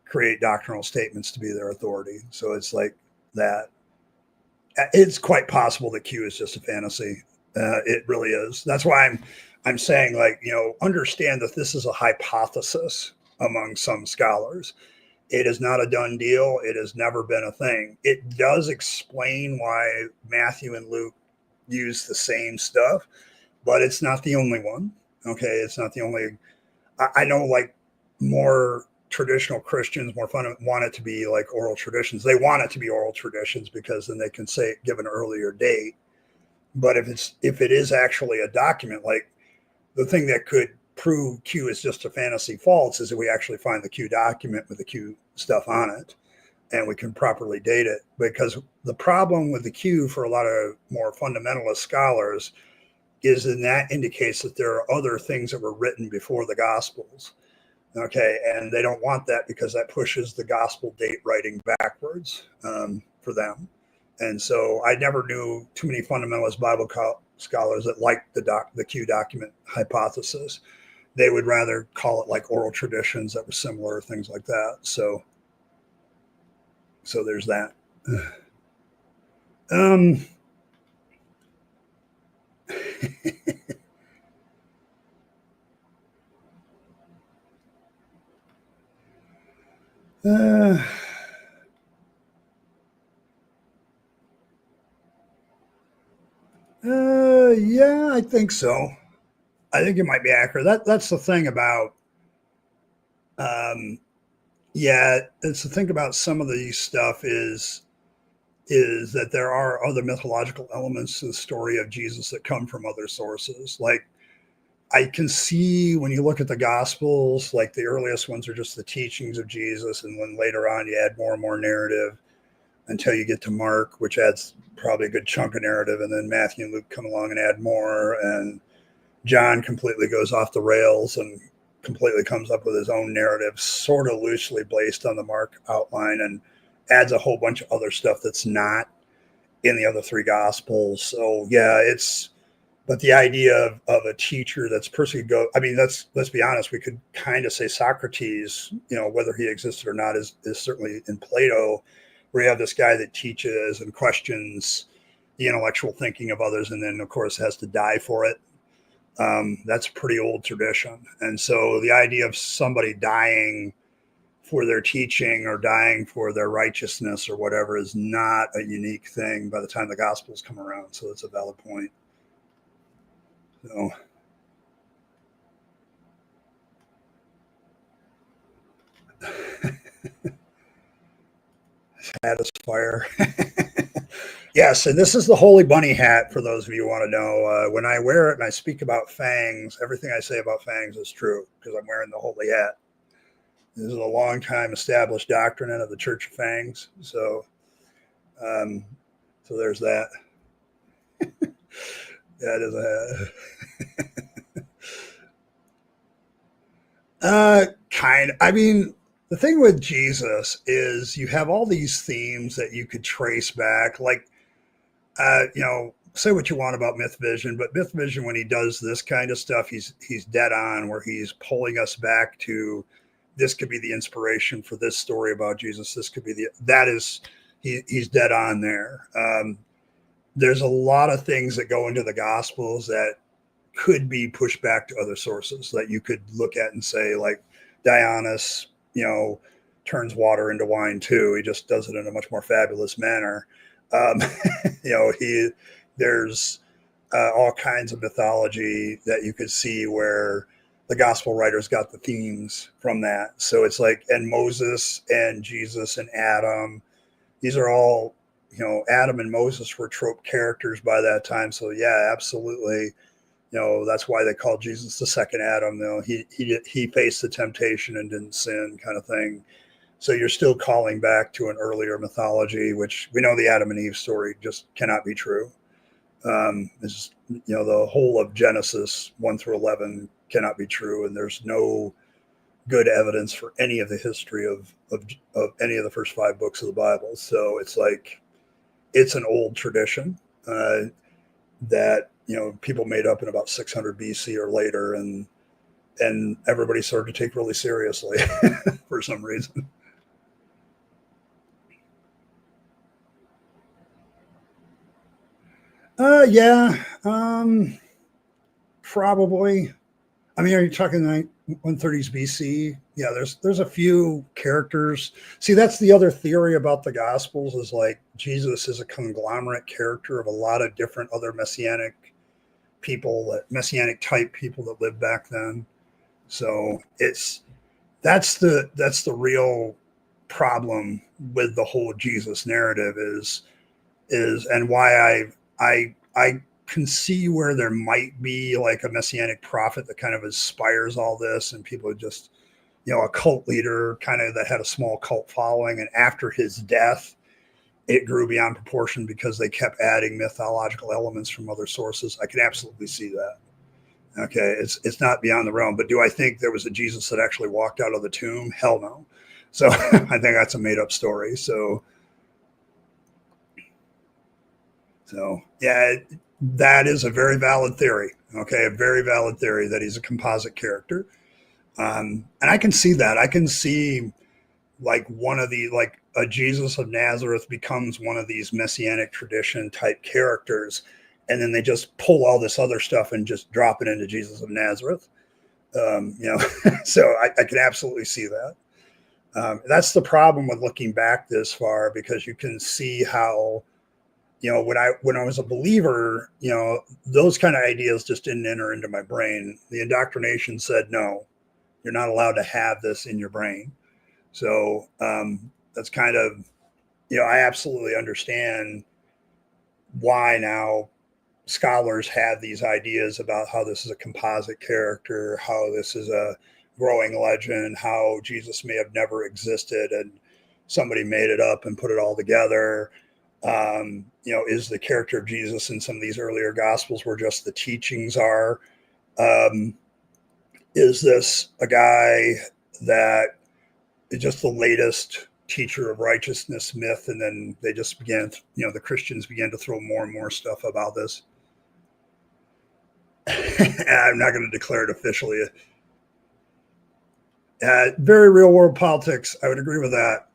S1: create doctrinal statements to be their authority. So it's like that. It's quite possible that Q is just a fantasy. It really is. That's why I'm saying, understand that this is a hypothesis among some scholars. It is not a done deal. It has never been a thing. It does explain why Matthew and Luke use the same stuff, but it's not the only one. Okay, it's not the only. I know, more traditional Christians want it to be like oral traditions. They want it to be oral traditions because then they can give an earlier date. But if it is actually a document, like the thing that could prove Q is just a fantasy false is that we actually find the Q document with the Q stuff on it. and we can properly date it. Because the problem with the Q for a lot of more fundamentalist scholars is that indicates that there are other things that were written before the Gospels. Okay, and they don't want that because that pushes the Gospel date writing backwards for them. And so I never knew too many fundamentalist Bible scholars that liked the Q document hypothesis. They would rather call it like oral traditions that were similar, things like that. So there's that. Yeah, I think so. I think it might be accurate. That's the thing about, yeah, it's the thing about some of these stuff is that there are other mythological elements to the story of Jesus that come from other sources. Like I can see when you look at the Gospels, like the earliest ones are just the teachings of Jesus, and then later on you add more and more narrative until you get to Mark, which adds probably a good chunk of narrative, and then Matthew and Luke come along and add more, and John completely goes off the rails and completely comes up with his own narrative, sort of loosely based on the Mark outline, and adds a whole bunch of other stuff that's not in the other three Gospels. So yeah, but the idea of a teacher that's personally let's be honest, we could kind of say Socrates, whether he existed or not is certainly in Plato, where you have this guy that teaches and questions the intellectual thinking of others, and then of course has to die for it. That's a pretty old tradition. And so the idea of somebody dying for their teaching or dying for their righteousness or whatever is not a unique thing by the time the Gospels come around. So it's a valid point. So. Hat is fire. Yes, and this is the Holy Bunny hat for those of you who want to know. When I wear it and I speak about fangs, everything I say about fangs is true because I'm wearing the holy hat. This is a long time established doctrine of the Church of Fangs. So there's that. That is kind of. I mean, the thing with Jesus is you have all these themes that you could trace back, like say what you want about Myth Vision, but Myth Vision, when he does this kind of stuff, he's dead on, where he's pulling us back to this could be the inspiration for this story about Jesus. This could be he's dead on there. There's a lot of things that go into the Gospels that could be pushed back to other sources that you could look at and say, like Dionysus, turns water into wine too. He just does it in a much more fabulous manner. There's all kinds of mythology that you could see where the gospel writers got the themes from that. So it's like, and Moses and Jesus and Adam, these are all, Adam and Moses were trope characters by that time. So yeah, absolutely. That's why they call Jesus the second Adam. He faced the temptation and didn't sin, kind of thing. So you're still calling back to an earlier mythology, which we know the Adam and Eve story just cannot be true. The whole of Genesis 1-11 cannot be true, and there's no good evidence for any of the history of any of the first 5 books of the Bible. So it's like it's an old tradition that people made up in about 600 BC or later, and everybody started to take really seriously for some reason. Yeah, probably. I mean, are you talking like 130s BC? Yeah, there's a few characters. See, that's the other theory about the Gospels is like Jesus is a conglomerate character of a lot of different other messianic type people that lived back then. So that's the real problem with the whole Jesus narrative is and why I can see where there might be like a messianic prophet that kind of inspires all this, and people just a cult leader kind of that had a small cult following. And after his death, it grew beyond proportion because they kept adding mythological elements from other sources. I can absolutely see that. Okay, it's not beyond the realm. But do I think there was a Jesus that actually walked out of the tomb? Hell no. So I think that's a made up story. So yeah, that is a very valid theory. Okay, a very valid theory that he's a composite character. And I can see that. I can see like like a Jesus of Nazareth becomes one of these messianic tradition type characters, and then they just pull all this other stuff and just drop it into Jesus of Nazareth. So I can absolutely see that. That's the problem with looking back this far, because you can see how, when I was a believer, those kind of ideas just didn't enter into my brain. The indoctrination said, no, you're not allowed to have this in your brain. So that's kind of, I absolutely understand why now scholars have these ideas about how this is a composite character, how this is a growing legend, how Jesus may have never existed and somebody made it up and put it all together. Is the character of Jesus in some of these earlier gospels where just the teachings are? Is this a guy that is just the latest teacher of righteousness myth? And then they just began, the Christians began to throw more and more stuff about this. I'm not going to declare it officially. Very real world politics. I would agree with that.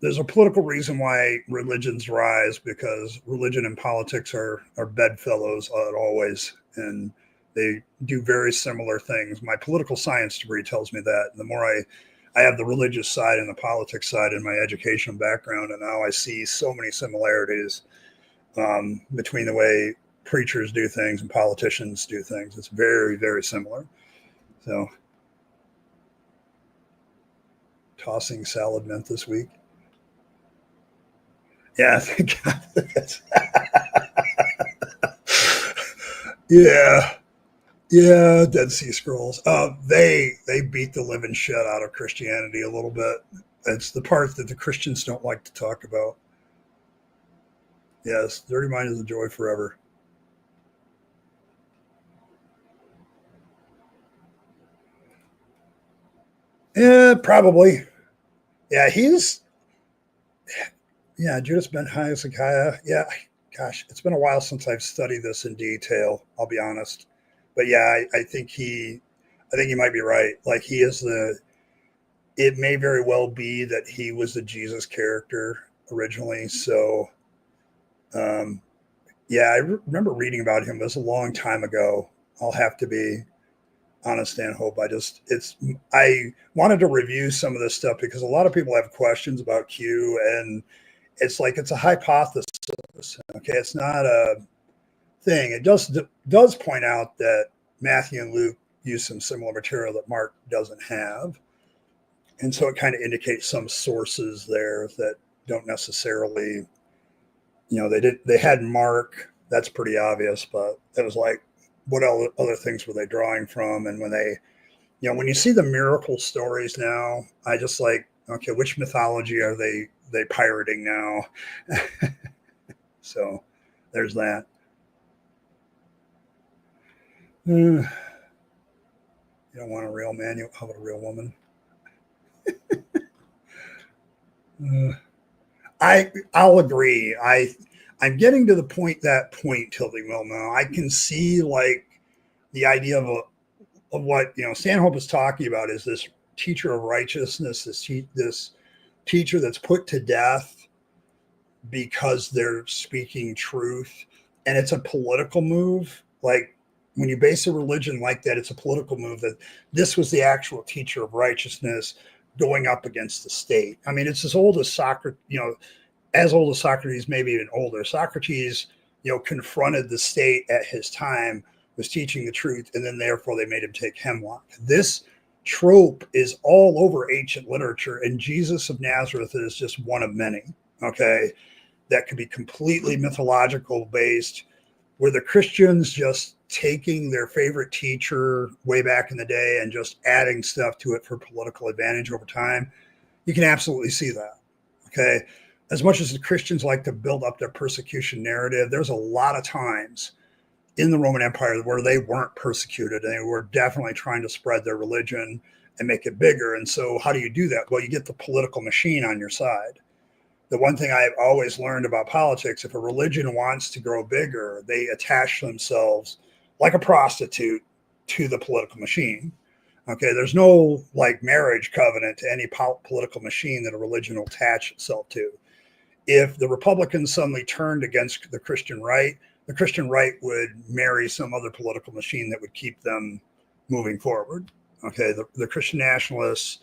S1: There's a political reason why religions rise, because religion and politics are bedfellows always, and they do very similar things. My political science degree tells me that. The more I have the religious side and the politics side in my education background, and now I see so many similarities between the way preachers do things and politicians do things. It's very, very similar. So, tossing salad mint this week. Yeah, thank God. Yeah, Dead Sea Scrolls. They beat the living shit out of Christianity a little bit. It's the part that the Christians don't like to talk about. Yes, dirty mind is a joy forever. Yeah, probably. Yeah, Judas Ben Hezekiah. Yeah, gosh, it's been a while since I've studied this in detail. I'll be honest, but yeah, I think he might be right. Like he is it may very well be that he was the Jesus character originally. So, yeah, I remember reading about him. It was a long time ago. I'll have to be honest and hope. I wanted to review some of this stuff because a lot of people have questions about Q, and it's like it's a hypothesis. Okay, it's not a thing. It does point out that Matthew and Luke use some similar material that Mark doesn't have, and so it kind of indicates some sources there that don't necessarily, they had Mark. That's pretty obvious, but it was like, what other things were they drawing from? And when they, when you see the miracle stories now, I just like, okay, which mythology are they pirating now? So there's that. You don't want a real man, how about a real woman? I'll agree. I'm getting to the point, Tildy Mill now. I can see like the idea of what Stanhope is talking about is this teacher of righteousness, this teacher that's put to death because they're speaking truth, and it's a political move. Like when you base a religion like that, it's a political move that this was the actual teacher of righteousness going up against the state. I mean, it's as old as Socrates, as old as Socrates, maybe even older. Socrates, confronted the state at his time, was teaching the truth, and then therefore they made him take hemlock. This trope is all over ancient literature, and Jesus of Nazareth is just one of many, that could be completely mythological based, where the Christians just taking their favorite teacher way back in the day and just adding stuff to it for political advantage over time, you can absolutely see that. Okay. As much as the Christians like to build up their persecution narrative, there's a lot of times in the Roman Empire where they weren't persecuted and they were definitely trying to spread their religion and make it bigger. And so how do you do that? Well, you get the political machine on your side. The one thing I've always learned about politics, if a religion wants to grow bigger, they attach themselves like a prostitute to the political machine. Okay, there's no like marriage covenant to any political machine that a religion will attach itself to. If the Republicans suddenly turned against the Christian right would marry some other political machine that would keep them moving forward. Okay, the Christian nationalists,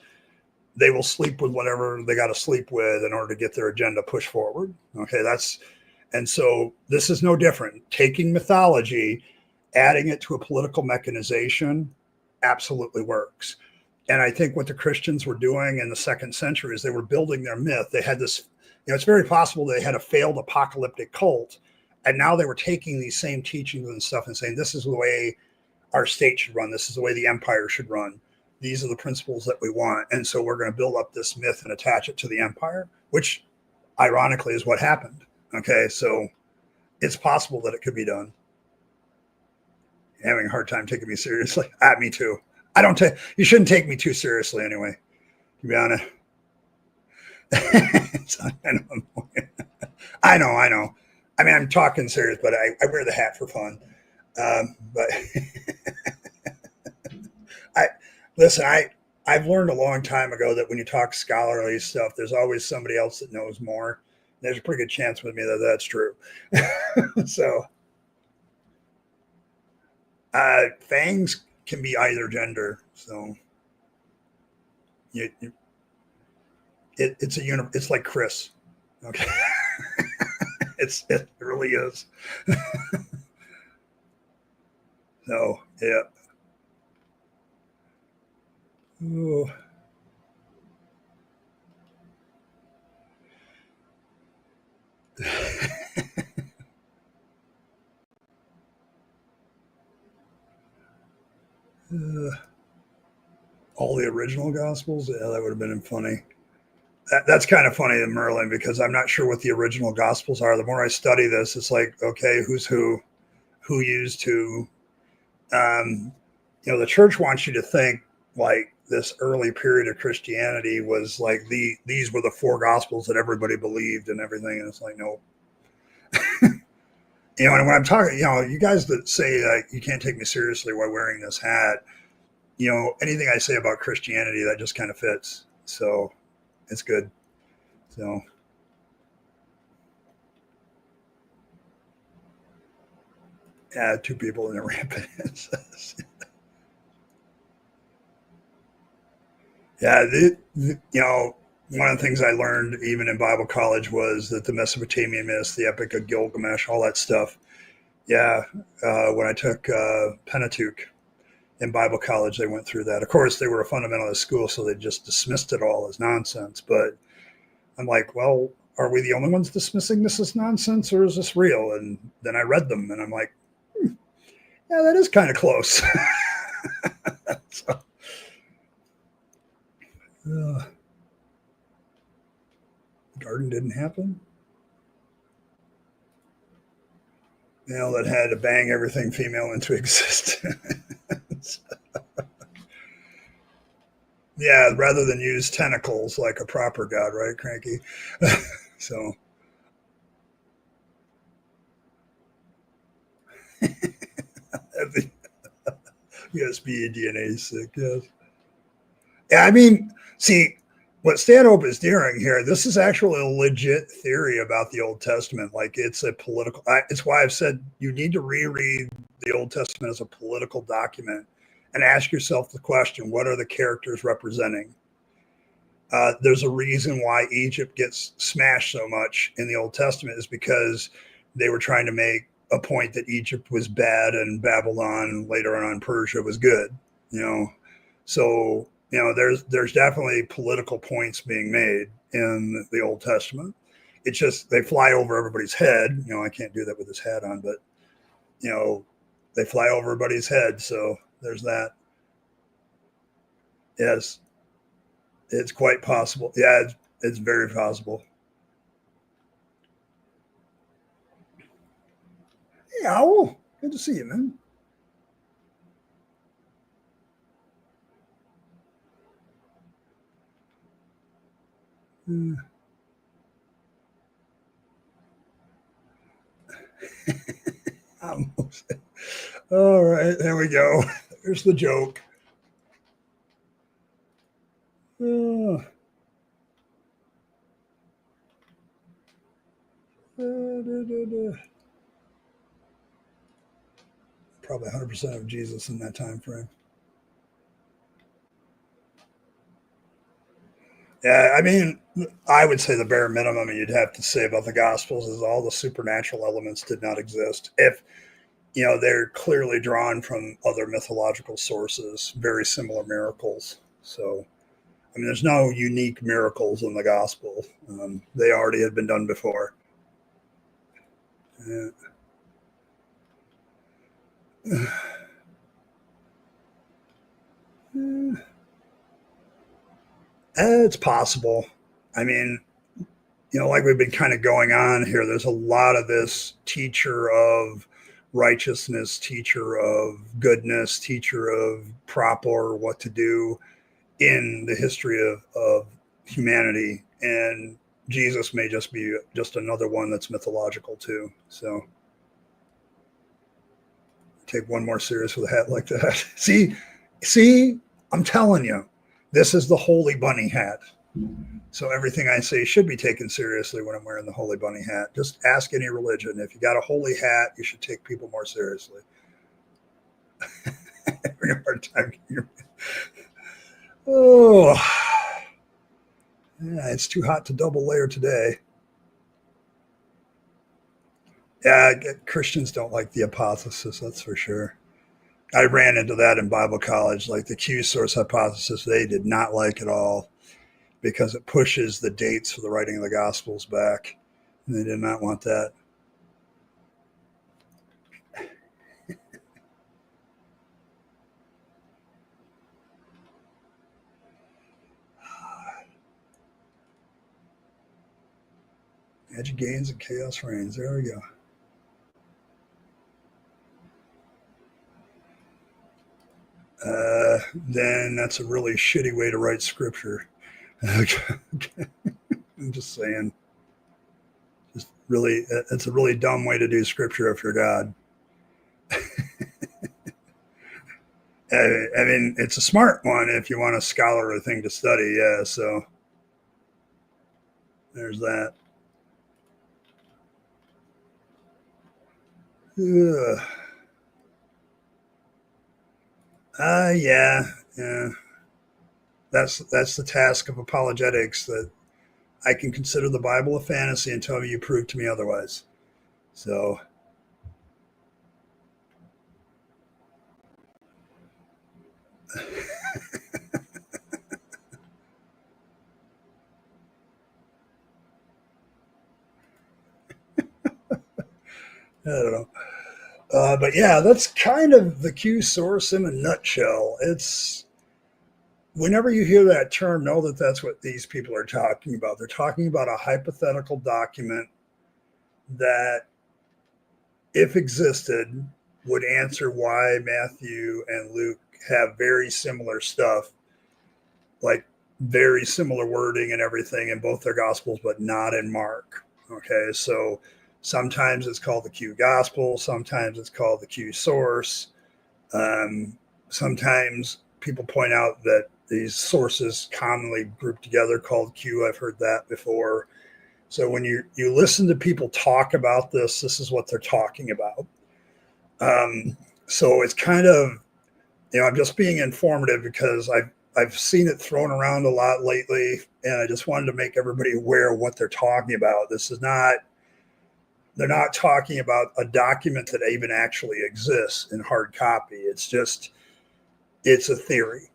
S1: they will sleep with whatever they got to sleep with in order to get their agenda pushed forward. Okay, and so this is no different. Taking mythology, adding it to a political mechanization absolutely works. And I think what the Christians were doing in the 2nd century is they were building their myth. They had this, it's very possible they had a failed apocalyptic cult. And now they were taking these same teachings and stuff and saying, this is the way our state should run. This is the way the empire should run. These are the principles that we want. And so we're going to build up this myth and attach it to the empire, which ironically is what happened. Okay. So it's possible that it could be done. You're having a hard time taking me seriously. Me too. You shouldn't take me too seriously anyway, to be honest. I know. I mean, I'm talking serious, but I wear the hat for fun. But I've learned a long time ago that when you talk scholarly stuff, there's always somebody else that knows more. There's a pretty good chance with me that that's true. So fangs can be either gender. So it's like Chris. Okay. It really is. So, yeah. Ooh. All the original Gospels? Yeah, that would have been funny. That's kind of funny in Merlin because I'm not sure what the original Gospels are. The more I study this, it's like, okay, who's who used who. The church wants you to think like this early period of Christianity was like these were the 4 Gospels that everybody believed and everything. And it's like, no. And when I'm talking, you guys that say you can't take me seriously while wearing this hat, anything I say about Christianity, that just kind of fits. So it's good. So. Yeah, 2 people in a rampant incest. Yeah, one of the things I learned even in Bible college was that the Mesopotamian myths, the Epic of Gilgamesh, all that stuff. Yeah, when I took Pentateuch in Bible college, they went through that. Of course, they were a fundamentalist school, so they just dismissed it all as nonsense. But I'm like, well, are we the only ones dismissing this as nonsense, or is this real? And then I read them, and I'm like, yeah, that is kind of close. So, garden didn't happen. That had to bang everything female into existence. Yeah, rather than use tentacles like a proper god, right, Cranky? So. Yes, be a DNA sick, yes. Yeah, I mean, see, what Stanhope is doing here, this is actually a legit theory about the Old Testament. Like it's a political, it's why I've said you need to reread the Old Testament as a political document and ask yourself the question, what are the characters representing? There's a reason why Egypt gets smashed so much in the Old Testament is because they were trying to make a point that Egypt was bad and Babylon and later on Persia was good, So, there's definitely political points being made in the Old Testament. It's just they fly over everybody's head. I can't do that with this hat on, but they fly over everybody's head. So there's that. Yes, it's quite possible. Yeah, it's very possible. Hey, Owl, good to see you, man. Almost. All right, there we go. There's the joke. Uh, Probably 100% of Jesus in that time frame. Yeah, I mean, I would say the bare minimum you'd have to say about the Gospels is all the supernatural elements did not exist. If they're clearly drawn from other mythological sources, very similar miracles. So, I mean, there's no unique miracles in the Gospel. They already had been done before. Yeah. It's possible. I mean, like we've been kind of going on here, there's a lot of this teacher of righteousness, teacher of goodness, teacher of proper what to do in the history of humanity. And Jesus may just be just another one that's mythological too. So take one more serious with a hat like that. See, I'm telling you, this is the holy bunny hat. So everything I say should be taken seriously when I'm wearing the holy bunny hat. Just ask any religion. If you got a holy hat, you should take people more seriously. Having a hard time. Oh, yeah, it's too hot to double layer today. Yeah, Christians don't like the hypothesis, that's for sure. I ran into that in Bible college, like the Q source hypothesis, they did not like at all because it pushes the dates for the writing of the Gospels back. And they did not want that. Magic gains and chaos reigns. There we go. Then that's a really shitty way to write scripture. I'm just saying. It's a really dumb way to do scripture if you're God. I mean, it's a smart one if you want a scholarly thing to study. Yeah, so there's that. Yeah. That's the task of apologetics. That I can consider the Bible a fantasy until you prove to me otherwise. So. I don't know. But yeah, that's kind of the Q source in a nutshell. It's whenever you hear that term, know that that's what these people are talking about. They're talking about a hypothetical document that, if existed, would answer why Matthew and Luke have very similar stuff, like very similar wording and everything in both their Gospels, but not in Mark. Okay, so sometimes it's called the Q Gospel, sometimes it's called the Q Source. Sometimes people point out that these sources commonly grouped together called Q. I've heard that before. So when you listen to people talk about this is what they're talking about. So it's kind of, I'm just being informative because I've seen it thrown around a lot lately, and I just wanted to make everybody aware of what they're talking about. They're not talking about a document that even actually exists in hard copy. It's a theory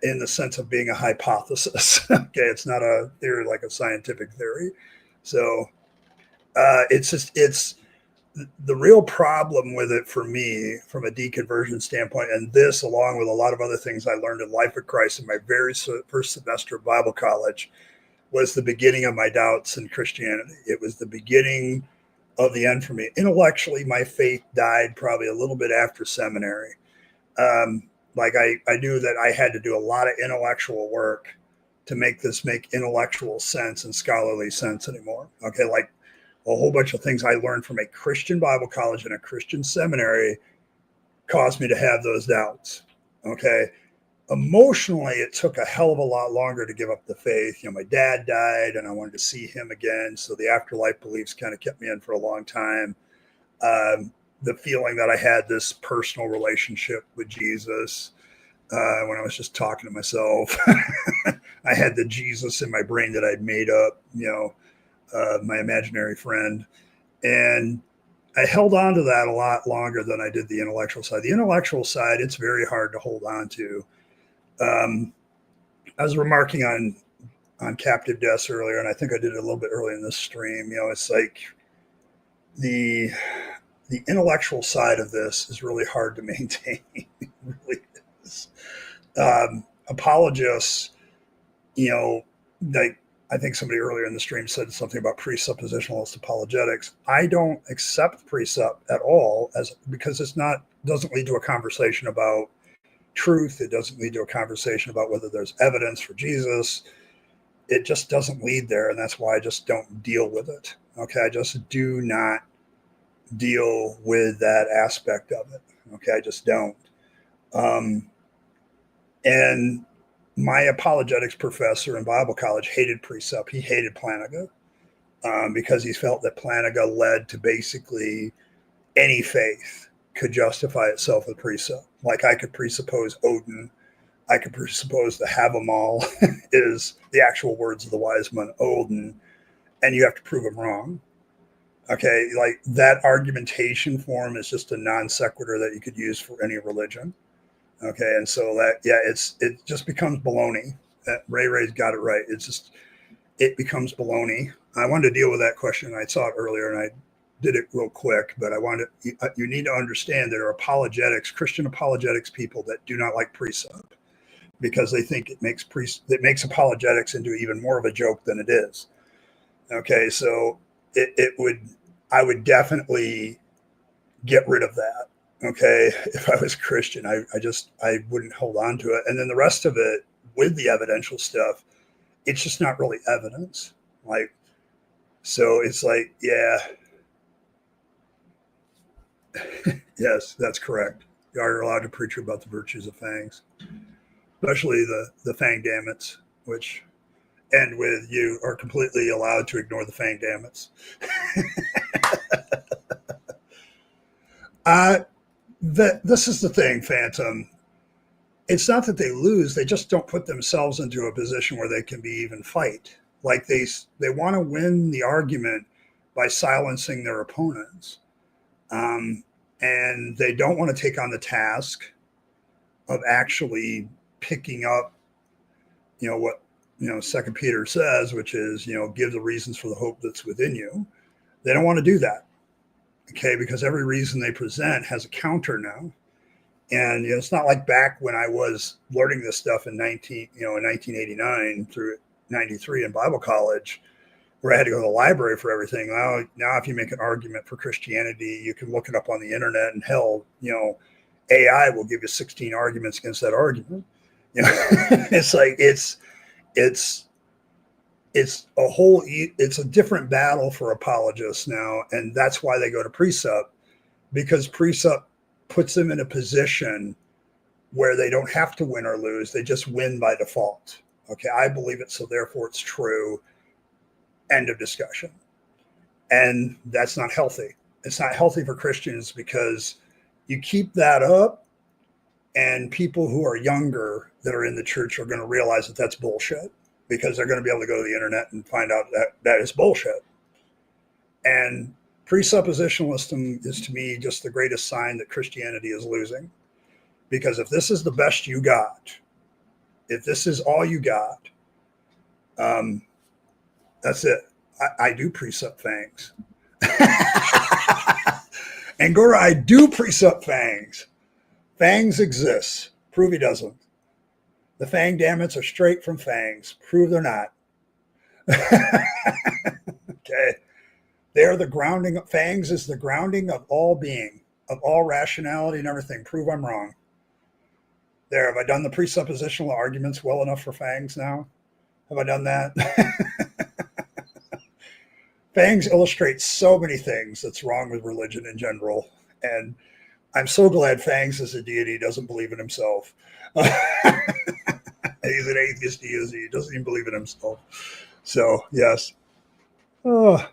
S1: in the sense of being a hypothesis. Okay, it's not a theory like a scientific theory. So it's the real problem with it for me from a deconversion standpoint, and this along with a lot of other things I learned in Life with Christ in my very first semester of Bible college, was the beginning of my doubts in Christianity. It was the beginning of the end for me. Intellectually, my faith died probably a little bit after seminary. Like I knew that I had to do a lot of intellectual work to make this make intellectual sense and scholarly sense anymore. Okay, like a whole bunch of things I learned from a Christian Bible college and a Christian seminary caused me to have those doubts. Okay. Emotionally, it took a hell of a lot longer to give up the faith. You know, my dad died and I wanted to see him again. So the afterlife beliefs kind of kept me in for a long time. The feeling that I had this personal relationship with Jesus when I was just talking to myself. I had the Jesus in my brain that I'd made up, my imaginary friend. And I held on to that a lot longer than I did the intellectual side. The intellectual side, it's very hard to hold on to. I was remarking on captive deaths earlier, and I think I did it a little bit early in this stream. It's like the intellectual side of this is really hard to maintain. It really is. Apologists, like I think somebody earlier in the stream said something about presuppositionalist apologetics. I don't accept precept at all because doesn't lead to a conversation about truth. It doesn't lead to a conversation about whether there's evidence for Jesus. It just doesn't lead there. And that's why I just don't deal with it. Okay. I just do not deal with that aspect of it. Okay. I just don't. And my apologetics professor in Bible college hated precept. He hated Planaga because he felt that Planaga led to basically any faith could justify itself with precept. Like I could presuppose Odin. I could presuppose the Havamal is the actual words of the wise man, Odin, and you have to prove them wrong. Okay, like that argumentation form is just a non sequitur that you could use for any religion. Okay, and so it just becomes baloney. Ray's got it right. It becomes baloney. I wanted to deal with that question. I saw it earlier, and I did it real quick. But you need to understand there are Christian apologetics people that do not like precept because they think it makes apologetics into even more of a joke than it is. Okay, so I would definitely get rid of that. Okay, if I was Christian, I wouldn't hold on to it. And then the rest of it with the evidential stuff, it's just not really evidence. Like, so it's like, yeah, yes, that's correct. You are allowed to preach about the virtues of fangs, especially the fang dammits, which end with you are completely allowed to ignore the fang dammits. This is the thing, Phantom. It's not that they lose; they just don't put themselves into a position where they can be even fight. Like they want to win the argument by silencing their opponents, and they don't want to take on the task of actually picking up, what Second Peter says, which is give the reasons for the hope that's within you. They don't want to do that. Okay, because every reason they present has a counter now. And it's not like back when I was learning this stuff in 1989 through 93 in Bible college, where I had to go to the library for everything. Now if you make an argument for Christianity, you can look it up on the internet, and hell, AI will give you 16 arguments against that argument. It's like it's a different battle for apologists now. And that's why they go to precept, because precept puts them in a position where they don't have to win or lose. They just win by default. Okay. I believe it, so therefore it's true. End of discussion. And that's not healthy. It's not healthy for Christians because you keep that up, and people who are younger that are in the church are going to realize that that's bullshit, because they're going to be able to go to the internet and find out that is bullshit. And presuppositionalism is, to me, just the greatest sign that Christianity is losing. Because if this is the best you got, if this is all you got, that's it. I do precept fangs. Angora, I do precept Fangs. Fangs exists. Prove he doesn't. The Fang Damnits are straight from Fangs. Prove they're not. Okay. They are the grounding. Fangs is the grounding of all being, of all rationality and everything. Prove I'm wrong. There, have I done the presuppositional arguments well enough for Fangs now? Have I done that? Fangs illustrates so many things that's wrong with religion in general. And I'm so glad Fangs as a deity doesn't believe in himself. He's an atheist deity. He doesn't even believe in himself. So, yes. Oh.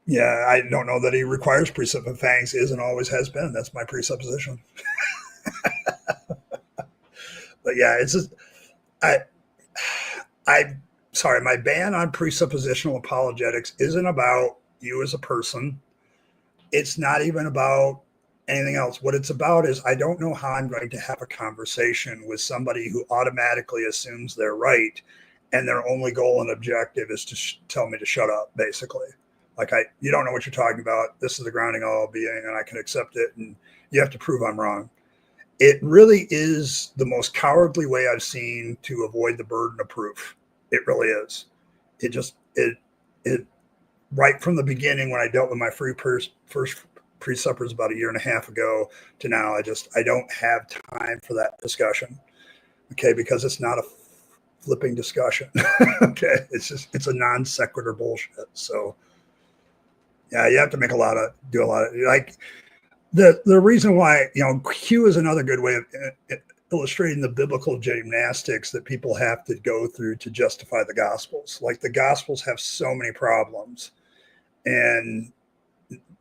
S1: Yeah, I don't know that he requires precept, but Fangs is and always has been. That's my presupposition. But yeah, it's just, sorry, my ban on presuppositional apologetics isn't about you as a person. It's not even about anything else. What it's about is I don't know how I'm going to have a conversation with somebody who automatically assumes they're right and their only goal and objective is to tell me to shut up, basically. Like, you don't know what you're talking about. This is the grounding of all being, and I can accept it, and you have to prove I'm wrong. It really is the most cowardly way I've seen to avoid the burden of proof. It really is. It right from the beginning when I dealt with my first presuppers about a year and a half ago to now, I don't have time for that discussion. Okay, because it's not a flipping discussion. Okay, it's a non sequitur bullshit. So yeah, you have to do a lot of like the reason why, Q is another good way of illustrating the biblical gymnastics that people have to go through to justify the Gospels. Like, the Gospels have so many problems, and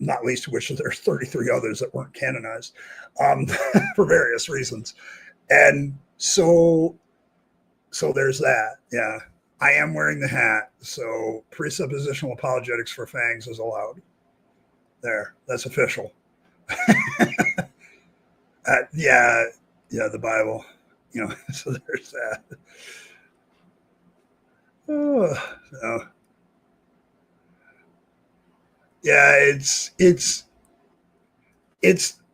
S1: not least of which there's 33 others that weren't canonized for various reasons. And so there's that. Yeah, I am wearing the hat. So presuppositional apologetics for Fangs is allowed. There, that's official. Yeah, the Bible, so there's that. Oh, so. Yeah, it's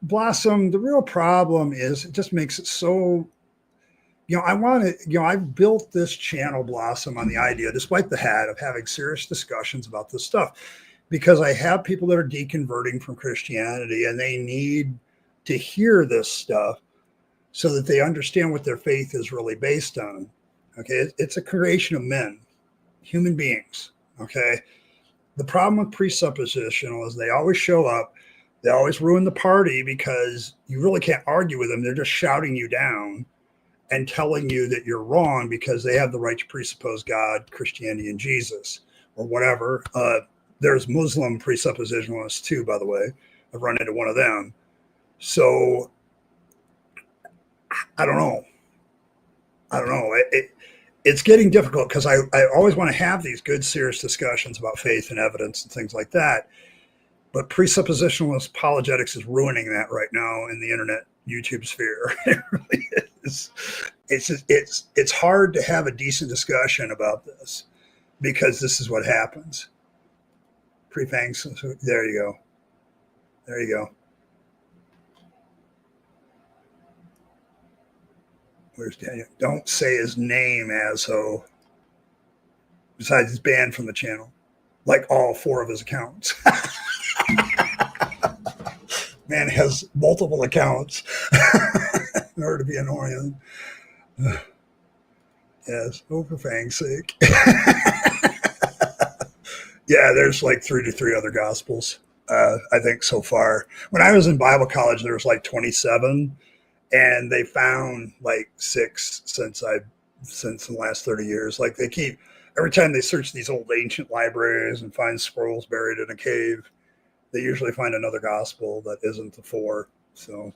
S1: blossomed. The real problem is it just makes it so, I've built this channel Blossom on the idea, despite the hat, of having serious discussions about this stuff, because I have people that are deconverting from Christianity and they need to hear this stuff so that they understand what their faith is really based on. Okay. It's a creation of men, human beings. Okay. The problem with presuppositional is they always show up. They always ruin the party because you really can't argue with them. They're just shouting you down and telling you that you're wrong because they have the right to presuppose God, Christianity, and Jesus, or whatever. There's Muslim presuppositionalists too, by the way. I've run into one of them. So I don't know. It's getting difficult because I always want to have these good, serious discussions about faith and evidence and things like that. But presuppositionalist apologetics is ruining that right now in the internet YouTube sphere. It really is. It's hard to have a decent discussion about this because this is what happens. Pre-Fangs. There you go. There you go. Where's Daniel? Don't say his name, asshole. Besides, he's banned from the channel, like all 4 of his accounts. Man has multiple accounts in order to be annoying. Yes, for Fang's sake. Yeah, there's like 33 other gospels, I think, so far. When I was in Bible college, there was like 27, and they found like 6 since the last 30 years. Like, they keep, every time they search these old ancient libraries and find scrolls buried in a cave, they usually find another gospel that isn't the 4. So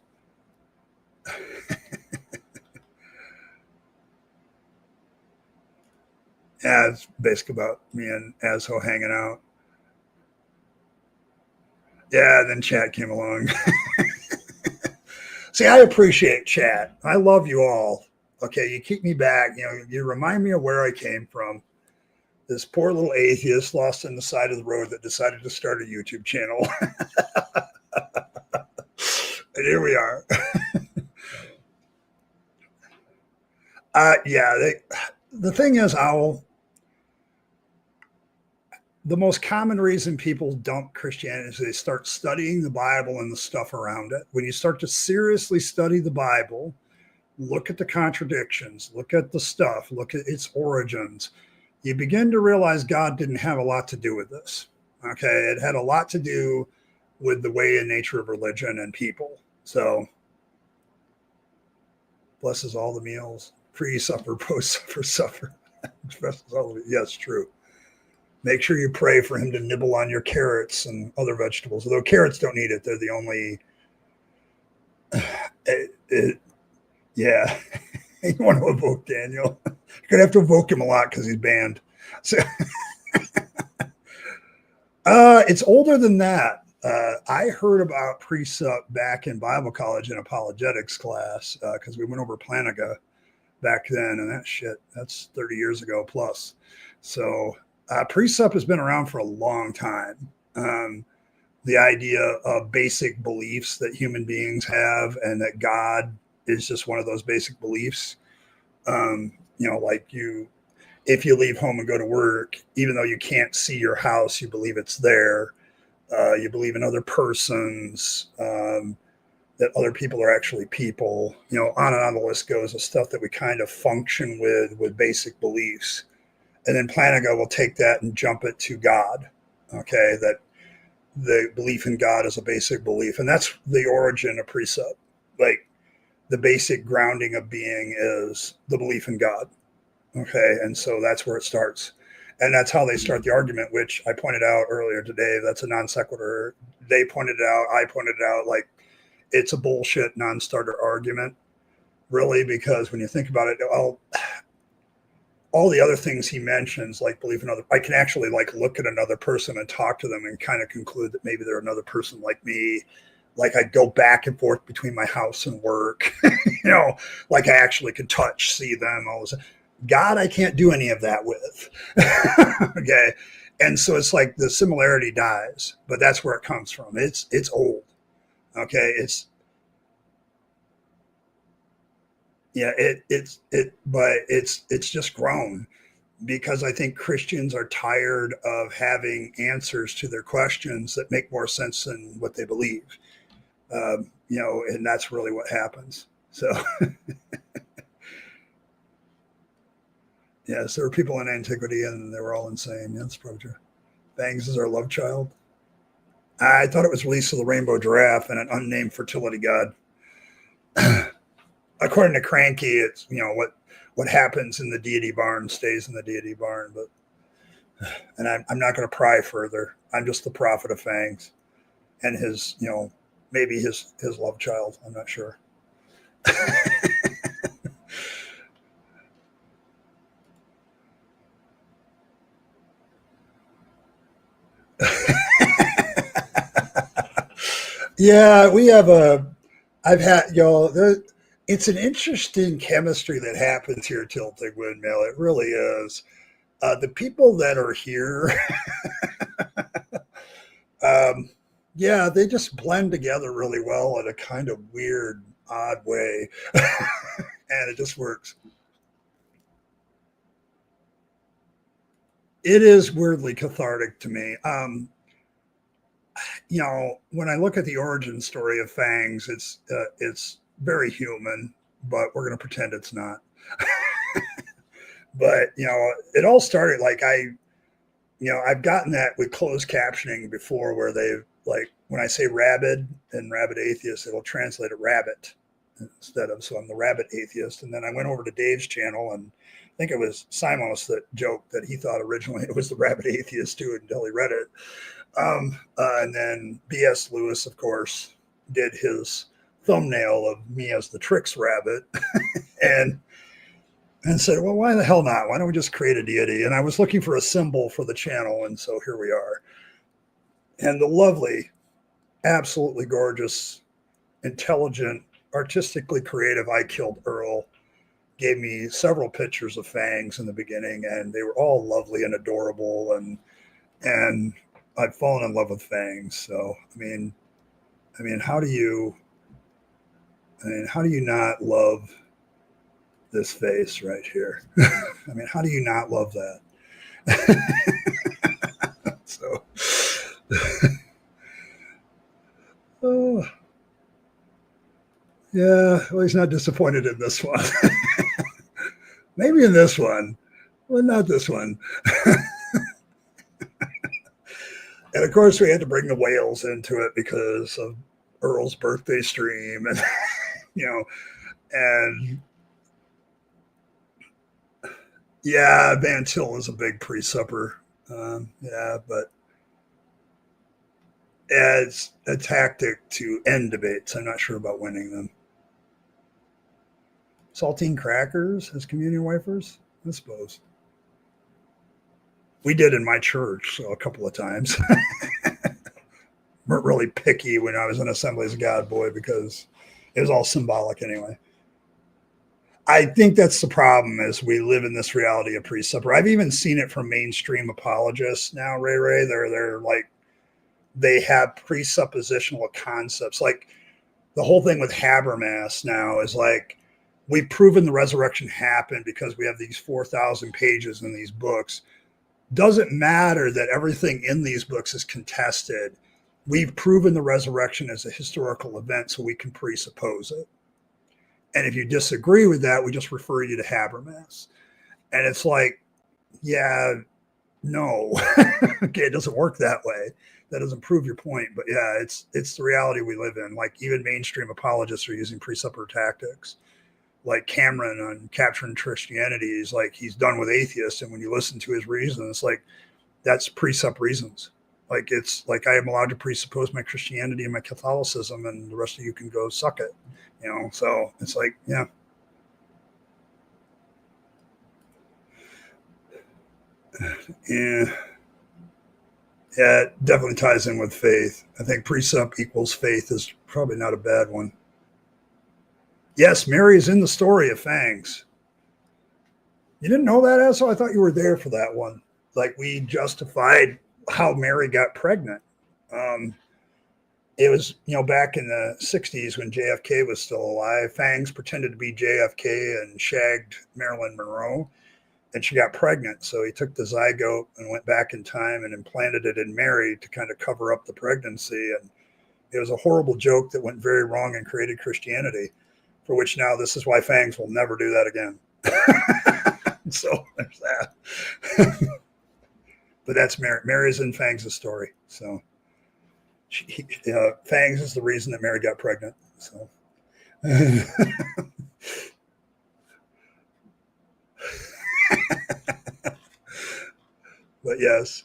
S1: yeah, it's basically about me and Asho hanging out. Yeah, and then chat came along. See, I appreciate chat. I love you all. Okay, you keep me back. You remind me of where I came from. this poor little atheist lost on the side of the road that decided to start a YouTube channel. And here we are. The thing is, Owl, the most common reason people dump Christianity is they start studying the Bible and the stuff around it. When you start to seriously study the Bible, look at the contradictions, look at the stuff, look at its origins, you begin to realize God didn't have a lot to do with this. Okay, it had a lot to do with the way and nature of religion and people. So, blesses all the meals, pre-supper, post-supper, supper. Yes, true. Make sure you pray for him to nibble on your carrots and other vegetables. Although carrots don't need it, they're the only. Yeah, you want to evoke Daniel. You're gonna have to evoke him a lot because he's banned. So, it's older than that. I heard about precept back in Bible college in apologetics class because we went over Planaga back then, and that's 30 years ago plus. So precept has been around for a long time. The idea of basic beliefs that human beings have, and that God is just one of those basic beliefs. Like if you leave home and go to work, even though you can't see your house, you believe it's there. You believe in other persons, that other people are actually people, on and on the list goes of stuff that we kind of function with basic beliefs. And then Planaga will take that and jump it to God. Okay, that the belief in God is a basic belief. And that's the origin of precept. Like the basic grounding of being is the belief in God. Okay, and so that's where it starts. And that's how they start the argument, which I pointed out earlier today. That's a non sequitur. They pointed it out. I pointed it out. Like, it's a bullshit non-starter argument, really, because when you think about it, all the other things he mentions, like belief in other, I can actually like look at another person and talk to them and kind of conclude that maybe they're another person like me. Like I go back and forth between my house and work, like I actually can touch, see them, all this. God, I can't do any of that with. Okay. And so it's like the similarity dies, but that's where it comes from. It's old. Okay. But it's just grown because I think Christians are tired of having answers to their questions that make more sense than what they believe. And that's really what happens. So, yes, there were people in antiquity and they were all insane. Yeah, that's probably true. Fangs is our love child. I thought it was released of the rainbow giraffe and an unnamed fertility god. According to Cranky, it's what happens in the deity barn stays in the deity barn. And I'm not going to pry further. I'm just the prophet of Fangs and his maybe his love child. I'm not sure. Yeah, I've had, it's an interesting chemistry that happens here at Tilting Windmill. It really is. The people that are here, they just blend together really well in a kind of weird, odd way. And it just works. It is weirdly cathartic to me. When I look at the origin story of Fangs, it's very human, but we're going to pretend it's not. But, it all started like I've gotten that with closed captioning before where they've like, when I say Rabyd and Rabyd Atheist, it'll translate it rabbit instead of, so I'm the Rabyd Atheist. And then I went over to Dave's channel and I think it was Simos that joked that he thought originally it was the Rabyd Atheist too until he read it. And then B.S. Lewis, of course, did his thumbnail of me as the Tricks Rabbit and said, well, why the hell not? Why don't we just create a deity? And I was looking for a symbol for the channel. And so here we are. And the lovely, absolutely gorgeous, intelligent, artistically creative I Killed Earl gave me several pictures of Fangs in the beginning, and they were all lovely and adorable, and I'd fallen in love with Fangs. So I mean, how do you not love this face right here? I mean, how do you not love that? So, oh, yeah, well, he's not disappointed in this one. Maybe in this one, but not this one. And of course, we had to bring the whales into it because of Earl's birthday stream, and you know, and yeah, Van Til is a big pre-supper. Yeah, but as a tactic to end debates, I'm not sure about winning them. Saltine crackers as community wafers, I suppose. We did in my church so a couple of times. Weren't really picky when I was in Assemblies of God boy because it was all symbolic anyway. I think that's the problem is we live in this reality of pre-supper. I've even seen it from mainstream apologists now, Ray. They're like, they have presuppositional concepts. Like the whole thing with Habermas now is like, we've proven the resurrection happened because we have these 4,000 pages in these books. Doesn't matter that everything in these books is contested. We've proven the resurrection as a historical event, so we can presuppose it. And if you disagree with that, we just refer you to Habermas. And it's like, yeah, no. Okay, it doesn't work that way. That doesn't prove your point. But yeah, it's the reality we live in. Like even mainstream apologists are using pre-supper tactics. Like Cameron on Capturing Christianity is like he's done with atheists. And when you listen to his reasons, like that's presupp reasons. Like it's like I am allowed to presuppose my Christianity and my Catholicism, and the rest of you can go suck it. You know, so it's like, yeah. Yeah. Yeah, it definitely ties in with faith. I think precept equals faith is probably not a bad one. Yes, Mary is in the story of Fangs. You didn't know that, Esso? I thought you were there for that one. Like we justified how Mary got pregnant. It was, back in the 60s when JFK was still alive. Fangs pretended to be JFK and shagged Marilyn Monroe, and she got pregnant. So he took the zygote and went back in time and implanted it in Mary to kind of cover up the pregnancy. And it was a horrible joke that went very wrong and created Christianity, for which now this is why Fangs will never do that again. So there's that. But that's Mary. Mary's in Fangs' story. So Fangs is the reason that Mary got pregnant. So. But yes,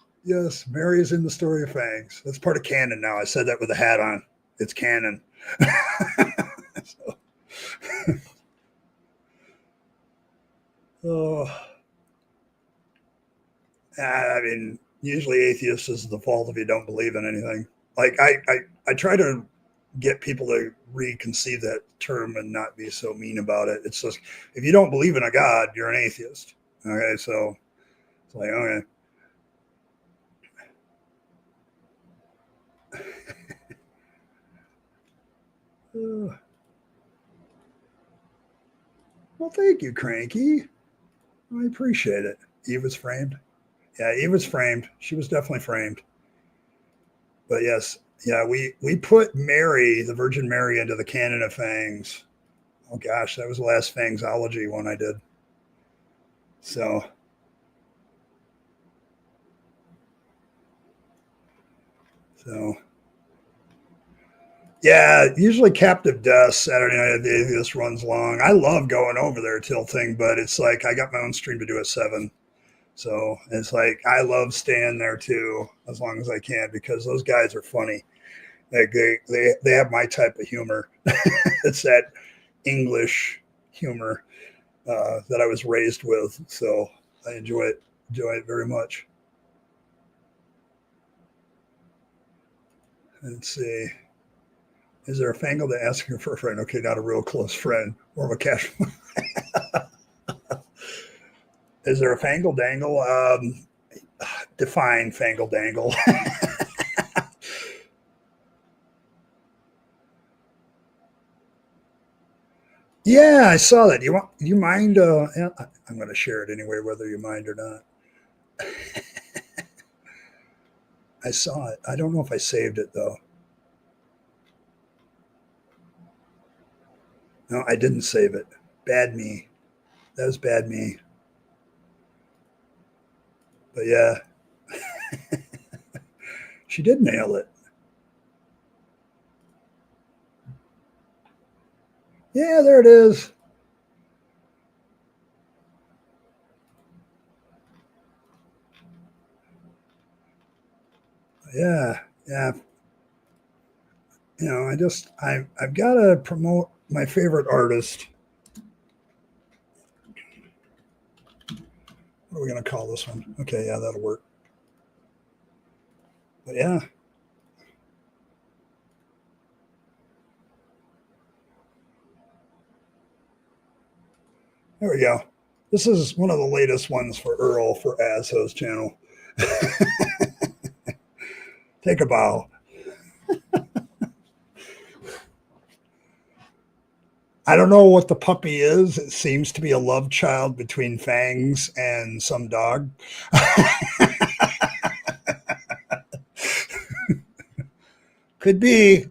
S1: Mary is in the story of Fangs. That's part of canon now. I said that with a hat on. It's canon. So. Oh. I mean, usually atheist is the fault if you don't believe in anything. Like I try to get people to reconceive that term and not be so mean about it. It's just, if you don't believe in a God, you're an atheist. Okay, so it's like, okay. Well, thank you, Cranky. I appreciate it. Eve was framed. Yeah, Eve was framed. She was definitely framed. But yes, yeah, we put Mary, the Virgin Mary, into the canon of Fangs. Oh gosh, that was the last Fangsology one I did. So yeah, usually Captive Death, Saturday Night at the Atheist runs long. I love going over there till thing, but it's like I got my own stream to do at 7. So it's like I love staying there too, as long as I can, because those guys are funny. Like they have my type of humor. It's that English humor that I was raised with. So I enjoy it very much. Let's see. Is there a Fangle that asking for a friend? Okay, not a real close friend, more of a casual. Is there a fangle dangle? Define fangle dangle. Yeah, I saw that. Do you mind? Yeah, I'm going to share it anyway, whether you mind or not. I saw it. I don't know if I saved it though. No, I didn't save it. Bad me. That was bad me. But yeah, she did nail it. Yeah, there it is. Yeah, yeah. I've got to promote my favorite artist. What are we going to call this one? Okay, yeah, that'll work. But yeah, there we go. This is one of the latest ones for Earl for Azzo's channel. Take a bow. I don't know what the puppy is. It seems to be a love child between Fangs and some dog. Could be.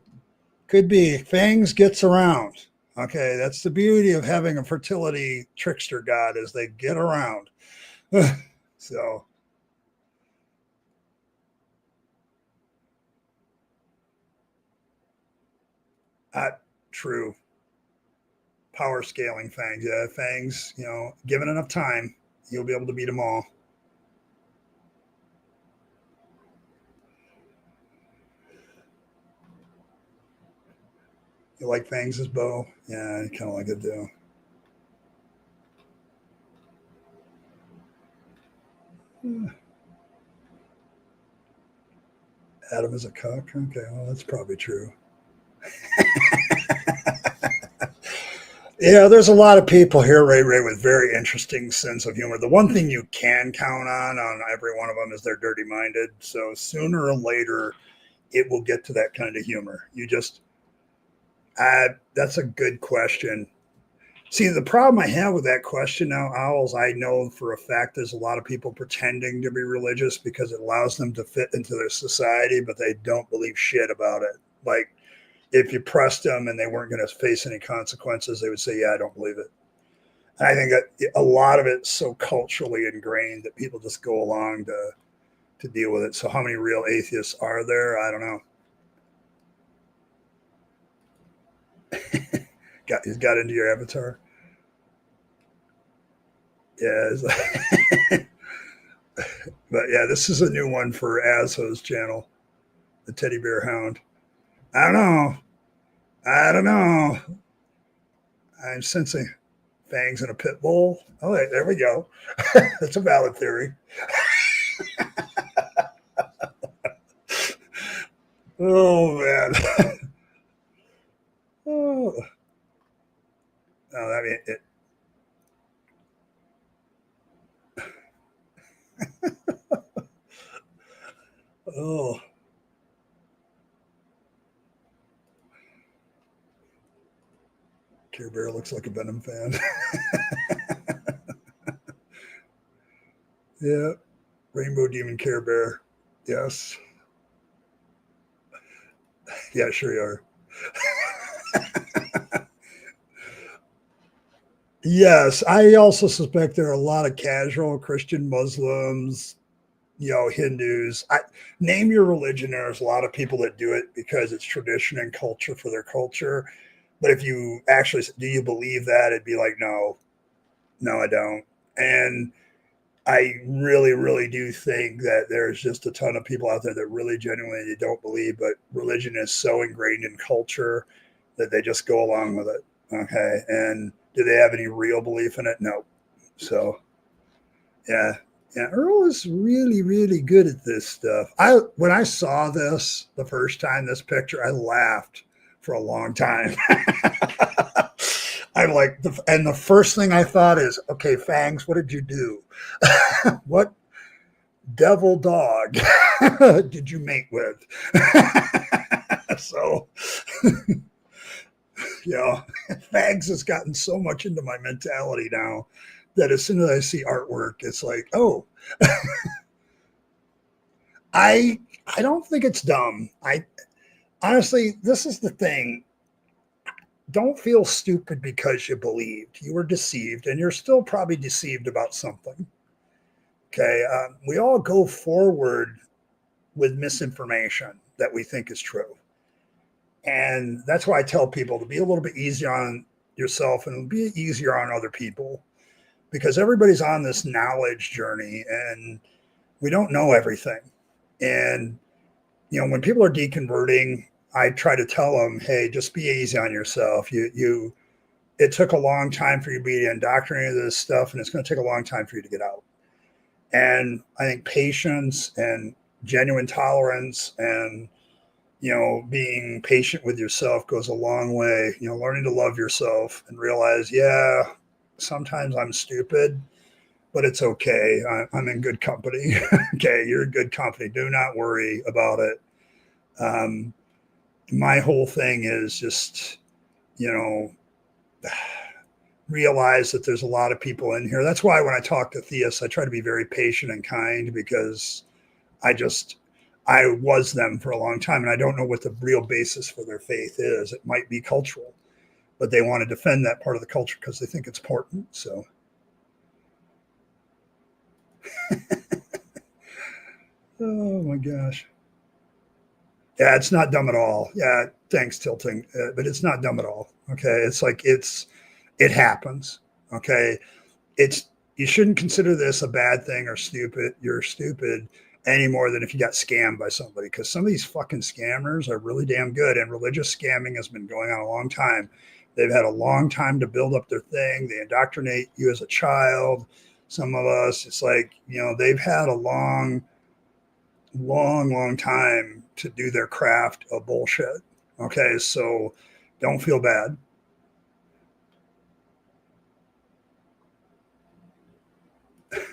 S1: Could be. Fangs gets around. Okay, that's the beauty of having a fertility trickster god is they get around. So, true. Power scaling Fangs. Yeah, Fangs, given enough time, you'll be able to beat them all. You like Fangs' bow? Yeah, I kind of like it too. Adam is a cuck? Okay, well, that's probably true. Yeah, there's a lot of people here, Ray, with very interesting sense of humor. The one thing you can count on every one of them is they're dirty-minded. So sooner or later, it will get to that kind of humor. That's a good question. See, the problem I have with that question now, Owls, I know for a fact there's a lot of people pretending to be religious because it allows them to fit into their society, but they don't believe shit about it. Like, if you pressed them and they weren't going to face any consequences, they would say, yeah, I don't believe it. And I think that a lot of it's so culturally ingrained that people just go along to deal with it. So how many real atheists are there? I don't know. He's got into your avatar. Yeah. But yeah, this is a new one for Azzo's channel, the teddy bear hound. I don't know. I don't know. I'm sensing Fangs in a pit bull. Oh, there we go. That's a valid theory. Oh, man. Oh. No, I mean, oh. Care Bear looks like a Venom fan. Yeah. Rainbow Demon Care Bear. Yes. Yeah, sure you are. Yes, I also suspect there are a lot of casual Christian Muslims, Hindus. Name your religion. There's a lot of people that do it because it's tradition and culture for their culture. But if you actually do you believe that, it'd be like, no, I don't. And I really, really do think that there's just a ton of people out there that really genuinely don't believe, but religion is so ingrained in culture that they just go along with it. Okay. And do they have any real belief in it? No. So, yeah. Yeah. Earl is really, really good at this stuff. When I saw this the first time, this picture, I laughed for a long time. I'm like, and the first thing I thought is, okay, Fangs, what did you do? What devil dog did you mate with? So, yeah, Fangs has gotten so much into my mentality now that as soon as I see artwork, it's like, oh, I I don't think it's dumb. I honestly, this is the thing. Don't feel stupid because you believed. You were deceived, and you're still probably deceived about something. Okay, we all go forward with misinformation that we think is true, and that's why I tell people to be a little bit easier on yourself and be easier on other people because everybody's on this knowledge journey, and we don't know everything. And when people are deconverting, I try to tell them, hey, just be easy on yourself. It took a long time for you to be indoctrinated into this stuff, and it's going to take a long time for you to get out. And I think patience and genuine tolerance and, being patient with yourself goes a long way. Learning to love yourself and realize, yeah, sometimes I'm stupid, but it's okay. I'm in good company. Okay, you're in good company. Do not worry about it. My whole thing is just, you know, realize that there's a lot of people in here. That's why when I talk to theists, I try to be very patient and kind because I was them for a long time and I don't know what the real basis for their faith is. It might be cultural, but they want to defend that part of the culture because they think it's important. So, oh my gosh. Yeah, it's not dumb at all. Yeah, thanks, Tilting. But it's not dumb at all. Okay. It's like it happens. Okay. It's you shouldn't consider this a bad thing or stupid. You're stupid any more than if you got scammed by somebody because some of these fucking scammers are really damn good. And religious scamming has been going on a long time. They've had a long time to build up their thing. They indoctrinate you as a child. Some of us, it's like, they've had a long, long, long time to do their craft of bullshit. Okay, so don't feel bad.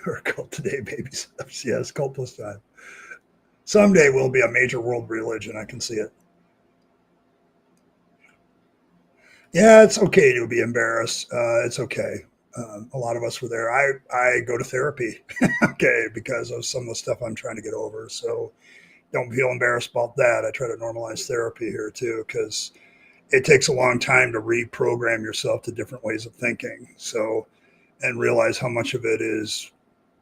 S1: Or cult today, baby steps. Yes, cult plus time. Someday we'll be a major world religion. I can see it. Yeah, it's okay to be embarrassed. It's okay. A lot of us were there. I go to therapy, okay, because of some of the stuff I'm trying to get over. So don't feel embarrassed about that. I try to normalize therapy here too, because it takes a long time to reprogram yourself to different ways of thinking. So, and realize how much of it is,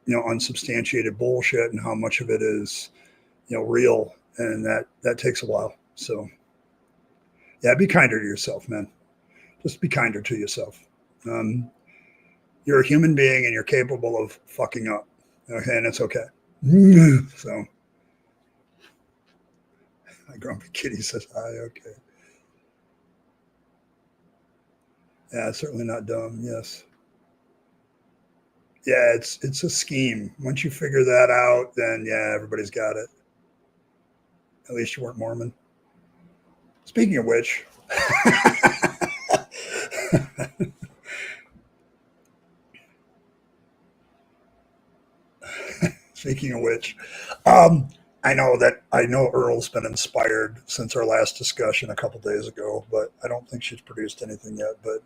S1: unsubstantiated bullshit and how much of it is, real. And that takes a while. So, yeah, be kinder to yourself, man. Just be kinder to yourself. Um, you're a human being and you're capable of fucking up. Okay. And it's okay. So, my grumpy kitty says hi. Okay. Yeah, certainly not dumb. Yes. Yeah, it's a scheme. Once you figure that out, then yeah, everybody's got it. At least you weren't Mormon. Speaking of which, speaking of which, um, I know Earl's been inspired since our last discussion a couple days ago, but I don't think she's produced anything yet. But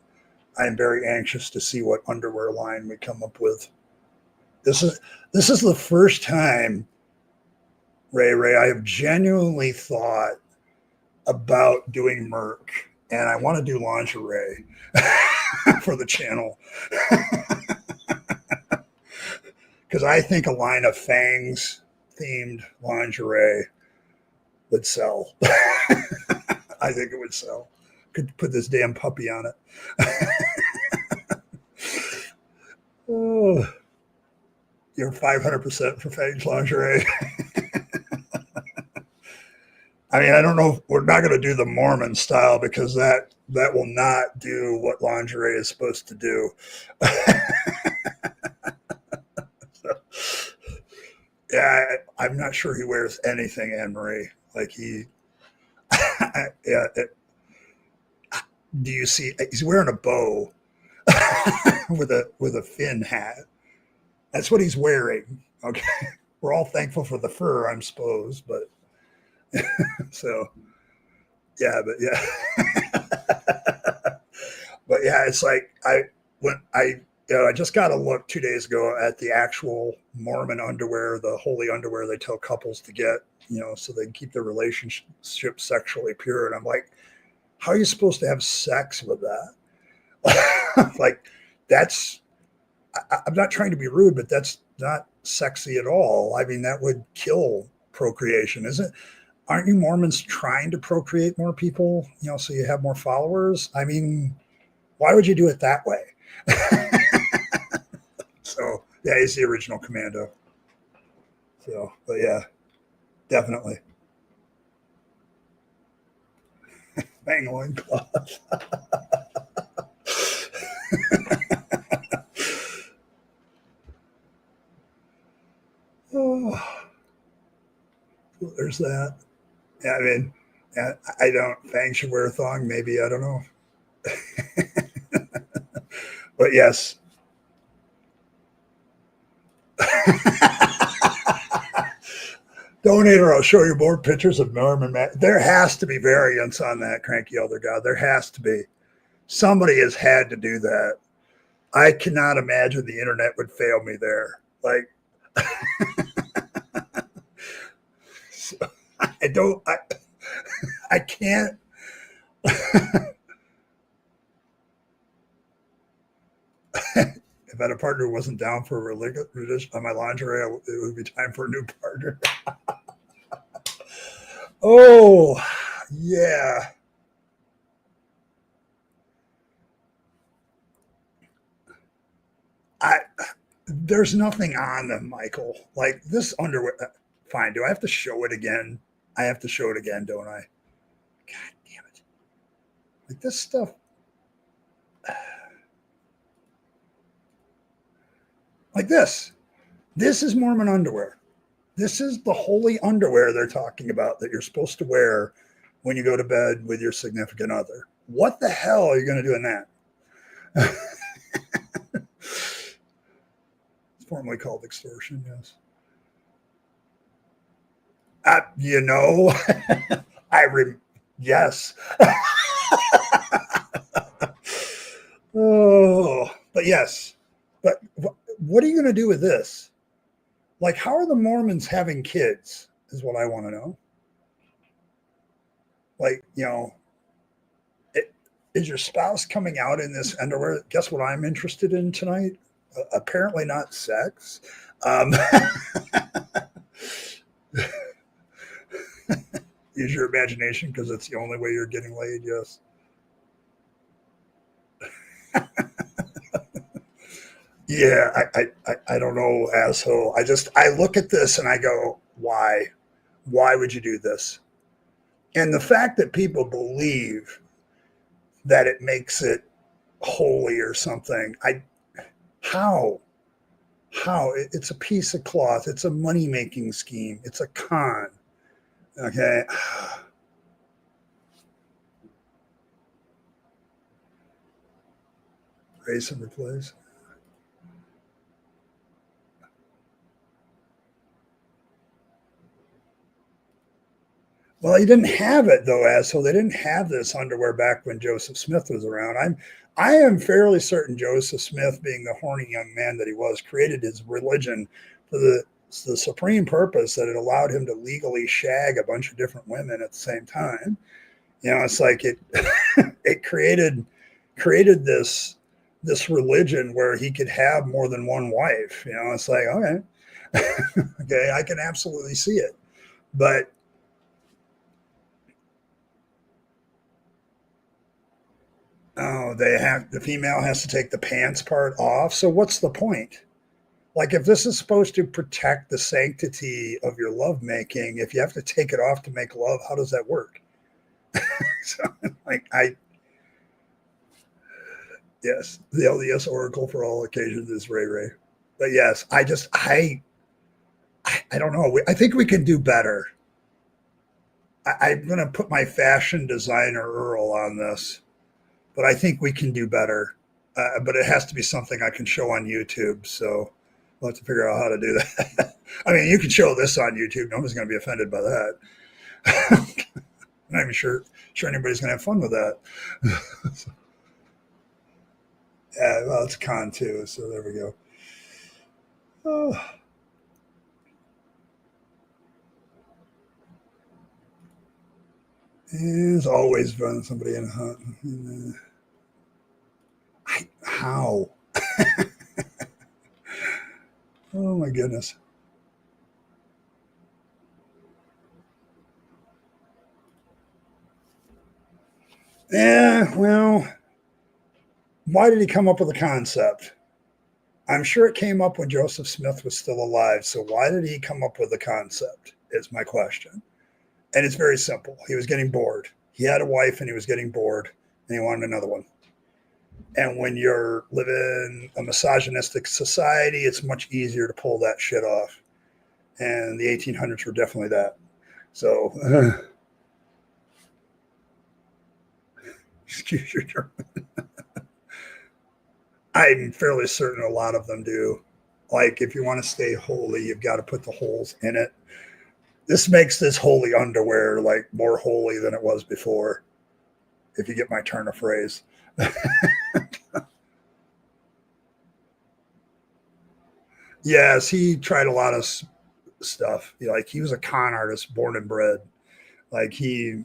S1: I am very anxious to see what underwear line we come up with. This is this is the first time, Ray, I have genuinely thought about doing Merc, and I want to do lingerie for the channel because I think a line of Fangs themed lingerie would sell. I think it would sell. Could put this damn puppy on it. Oh, you're 500% for Fangs lingerie. I mean, I don't know. We're not going to do the Mormon style because that will not do what lingerie is supposed to do. So, yeah, I'm not sure he wears anything, Anne Marie. Like yeah. Do you see? He's wearing a bow, with a fin hat. That's what he's wearing. Okay, we're all thankful for the fur, I'm suppose, but so yeah, but yeah, but yeah, it's like I just got a look 2 days ago at the actual Mormon underwear, the holy underwear they tell couples to get, so they can keep their relationship sexually pure. And I'm like, how are you supposed to have sex with that? Like, that's, I'm not trying to be rude, but that's not sexy at all. I mean, that would kill procreation, isn't it? Aren't you Mormons trying to procreate more people, so you have more followers? I mean, why would you do it that way? So yeah, he's the original commando. So, but yeah, definitely. Bang loincloth. Oh, there's that. Yeah, I mean, yeah, I don't. Fang should wear a thong, maybe. I don't know. But yes. Donate or I'll show you more pictures of Norman. There has to be variants on that, Cranky Elder God. There has to be. Somebody has had to do that. I cannot imagine the internet would fail me there. Like, so I don't, I can't. If I had a partner who wasn't down for religion on my lingerie, it would be time for a new partner. Oh, yeah. I There's nothing on them, Michael. Like this underwear. Fine. Do I have to show it again? I have to show it again, don't I? God damn it! Like this stuff. Like this. This is Mormon underwear. This is the holy underwear they're talking about that you're supposed to wear when you go to bed with your significant other. What the hell are you going to do in that? It's formally called extortion, yes. You know, yes. Oh, but yes. But what are you going to do with this? Like, how are the Mormons having kids? Is what I want to know. Like, is your spouse coming out in this underwear? Guess what I'm interested in tonight? Apparently not sex. Use your imagination because it's the only way you're getting laid. Yes. Yeah, I don't know, asshole. I look at this and I go, why? Why would you do this? And the fact that people believe that it makes it holy or something, how? How? It's a piece of cloth. It's a money making scheme. It's a con. Okay. Race and replace. Well, he didn't have it though, asshole. They didn't have this underwear back when Joseph Smith was around. I am fairly certain Joseph Smith, being the horny young man that he was, created his religion for the supreme purpose that it allowed him to legally shag a bunch of different women at the same time. It's like it created this religion where he could have more than one wife. It's like, okay, okay, I can absolutely see it, but oh, the female has to take the pants part off. So what's the point? Like, if this is supposed to protect the sanctity of your lovemaking, if you have to take it off to make love, how does that work? So, like, yes, the LDS oracle for all occasions is Ray Ray. But yes, I don't know. I think we can do better. I'm going to put my fashion designer Earl on this, but I think we can do better. but it has to be something I can show on YouTube. So we'll have to figure out how to do that. I mean, you can show this on YouTube. Nobody's going to be offended by that. I'm not even sure anybody's going to have fun with that. So, yeah, well, it's a con too. So there we go. Oh. There's always fun somebody in a hunt. How? Oh my goodness. Yeah, well, why did he come up with the concept? I'm sure it came up when Joseph Smith was still alive. So why did he come up with the concept? Is my question. And it's very simple. He was getting bored. He had a wife and he was getting bored and he wanted another one. And when you're living a misogynistic society, it's much easier to pull that shit off. And the 1800s were definitely that. So, excuse your German. I'm fairly certain a lot of them do. Like, if you want to stay holy, you've got to put the holes in it. This makes this holy underwear like more holy than it was before, if you get my turn of phrase. Yes, he tried a lot of stuff. Like, he was a con artist, born and bred. Like, he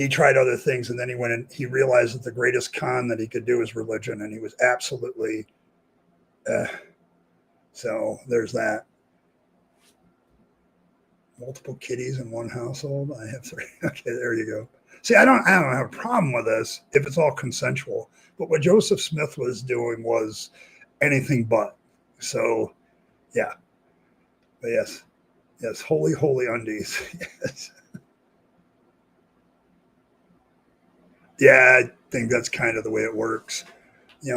S1: tried other things, and then he went and he realized that the greatest con that he could do is religion, and he was absolutely. So there's that. Multiple kitties in one household. I have 3. Okay, there you go. See, I don't have a problem with this if it's all consensual. But what Joseph Smith was doing was anything but. So, yeah. But yes, holy undies. Yes. Yeah, I think that's kind of the way it works.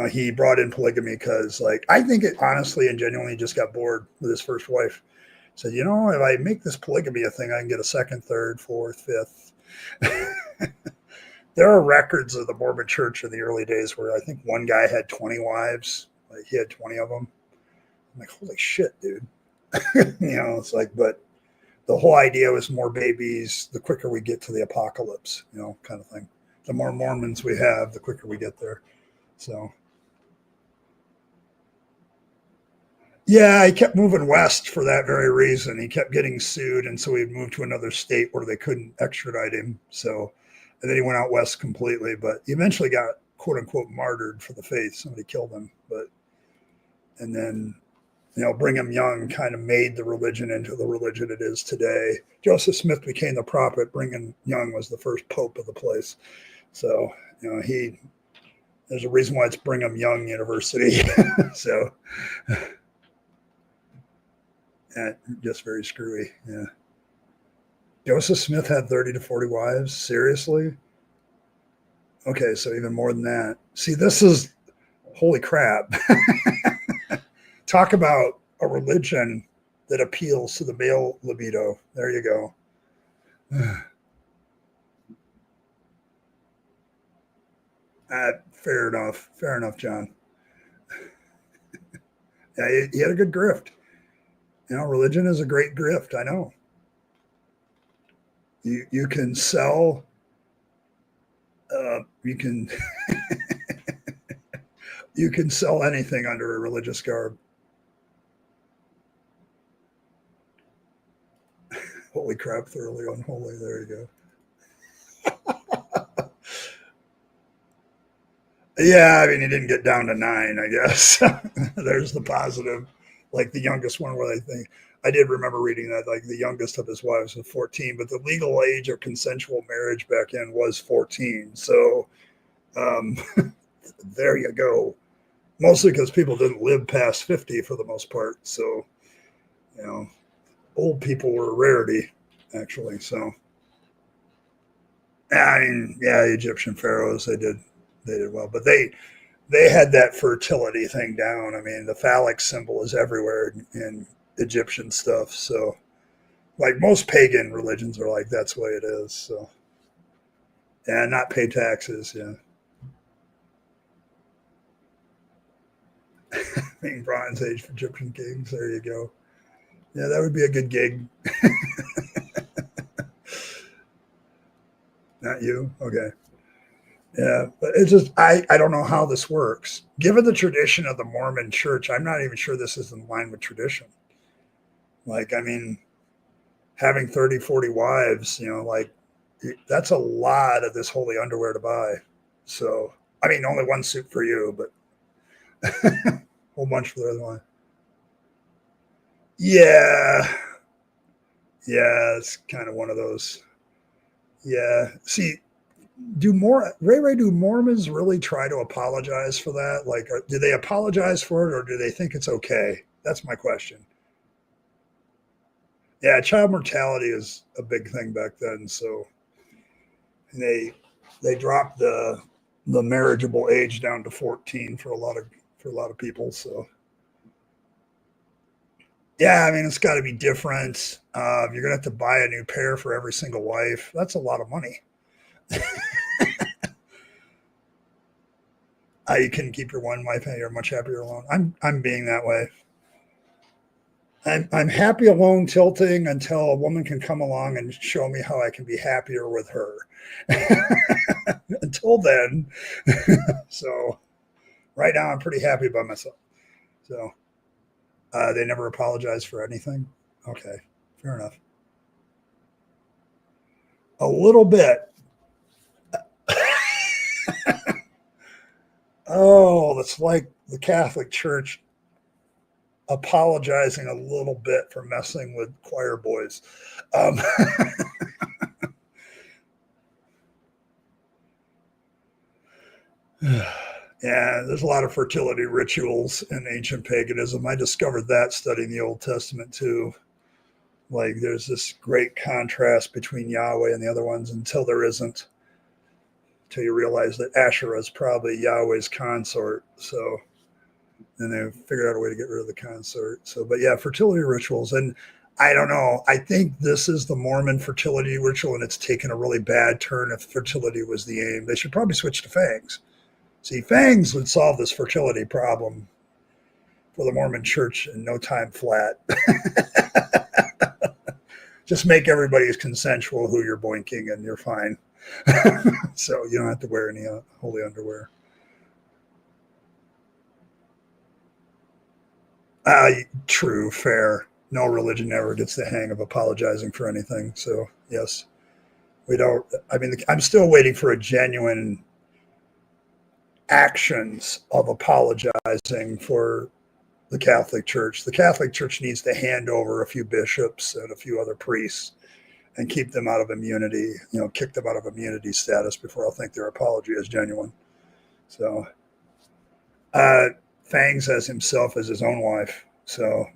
S1: He brought in polygamy because, like, I think it honestly and genuinely just got bored with his first wife. Said, if I make this polygamy a thing, I can get a second, third, fourth, fifth. There are records of the Mormon church in the early days where I think one guy had 20 wives. Like, he had 20 of them. I'm like, holy shit, dude. It's like, but the whole idea was more babies, the quicker we get to the apocalypse, kind of thing. The more Mormons we have, the quicker we get there. So, yeah, he kept moving west for that very reason. He kept getting sued, and so he moved to another state where they couldn't extradite him. So, and then he went out west completely, but he eventually got quote unquote martyred for the faith. Somebody killed him, and then Brigham Young kind of made the religion into the religion it is today. Joseph Smith became the prophet. Brigham Young was the first pope of the place. So, there's a reason why it's Brigham Young University. So, just very screwy. Yeah. Joseph Smith had 30 to 40 wives. Seriously? Okay, so even more than that. See, this is holy crap. Talk about a religion that appeals to the male libido. There you go. Fair enough, John. Yeah, he had a good grift. Religion is a great grift. I know. You can sell. You can you can sell anything under a religious garb. Holy crap! Thoroughly unholy. There you go. Yeah, I mean, he didn't get down to 9, I guess. There's the positive. Like, the youngest one, where I think I did remember reading that, like, the youngest of his wives was 14, but the legal age of consensual marriage back then was 14. So, um, there you go. Mostly because people didn't live past 50 for the most part. So, old people were a rarity, actually. So, I mean, yeah, the Egyptian pharaohs, they did well, but they had that fertility thing down. I mean, the phallic symbol is everywhere in Egyptian stuff. So, like, most pagan religions are like, that's the way it is. So, yeah, not pay taxes. Yeah. Being Bronze Age for Egyptian kings. There you go. Yeah, that would be a good gig. Not you? Okay. Yeah, but it's just I don't know how this works. Given the tradition of the Mormon church, I'm not even sure this is in line with tradition. Like, I mean, having 30, 40 wives, like that's a lot of this holy underwear to buy. So, I mean, only one suit for you, but a whole bunch for the other one. Yeah. Yeah, it's kind of one of those. Yeah. See, do Mormons really try to apologize for that? Like, do they apologize for it, or do they think it's okay? That's my question. Yeah, child mortality is a big thing back then. So they they dropped the marriageable age down to 14 for a lot of people. So yeah, I mean it's got to be different. You're gonna have to buy a new pair for every single wife. That's a lot of money. You can keep your one wife and you're much happier alone. I'm being that way. I'm happy alone tilting until a woman can come along and show me how I can be happier with her. Until then, so right now I'm pretty happy by myself. So they never apologize for anything. Okay, fair enough. A little bit. Oh, it's like the Catholic Church apologizing a little bit for messing with choir boys. Um, yeah, there's a lot of fertility rituals in ancient paganism. I discovered that studying the Old Testament too. Like there's this great contrast between Yahweh and the other ones until there isn't, until you realize that Asherah is probably Yahweh's consort. So then they figured out a way to get rid of the consort. So, but yeah, fertility rituals. And I don't know. I think this is the Mormon fertility ritual, and it's taken a really bad turn if fertility was the aim. They should probably switch to fangs. See, fangs would solve this fertility problem for the Mormon church in no time flat. Just make everybody consensual who you're boinking, and you're fine. So you don't have to wear any holy underwear. True, fair. No religion ever gets the hang of apologizing for anything. So yes, we don't. I mean, I'm still waiting for a genuine actions of apologizing for the Catholic Church. The Catholic Church needs to hand over a few bishops and a few other priests and keep them out of immunity, kick them out of immunity status before I'll think their apology is genuine. So, Fangs has himself as his own wife. So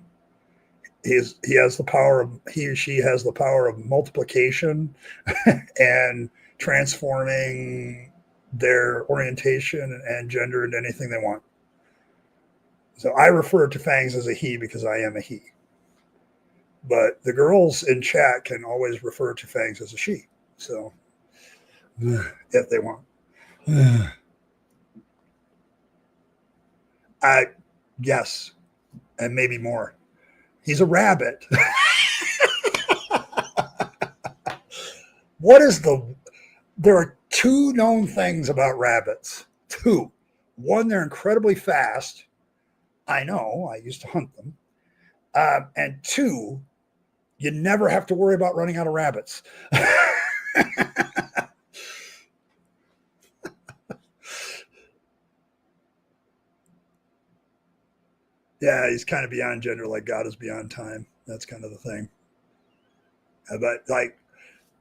S1: he has the power of, he or she has the power of multiplication and transforming their orientation and gender into anything they want. So I refer to Fangs as a he because I am a he. But the girls in chat can always refer to Fangs as a she. So if they want. Yes, and maybe more. He's a rabbit. What is there are two known things about rabbits. Two. One, they're incredibly fast. I know, I used to hunt them. And two, you never have to worry about running out of rabbits. Yeah, he's kind of beyond gender, like God is beyond time. That's kind of the thing. But like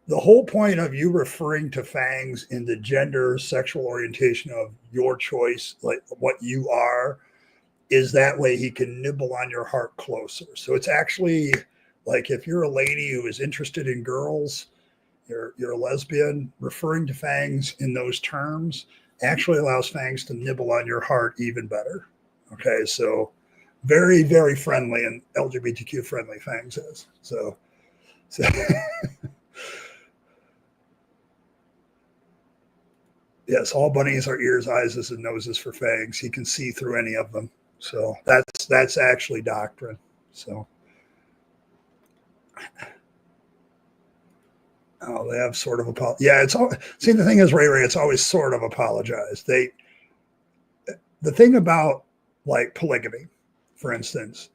S1: the whole point of you referring to Fangs in the gender, sexual orientation of your choice, like what you are, is that way he can nibble on your heart closer. So it's actually like if you're a lady who is interested in girls, you're a lesbian, referring to Fangs in those terms actually allows Fangs to nibble on your heart even better. Okay, so very, very friendly and LGBTQ friendly Fangs is. So yes, all bunnies are ears, eyes, and noses for Fangs. He can see through any of them. So that's That's actually doctrine. So, oh, they have sort of yeah. It's all. See, the thing is, Ray, it's always sort of apologized. The thing about like polygamy, for instance,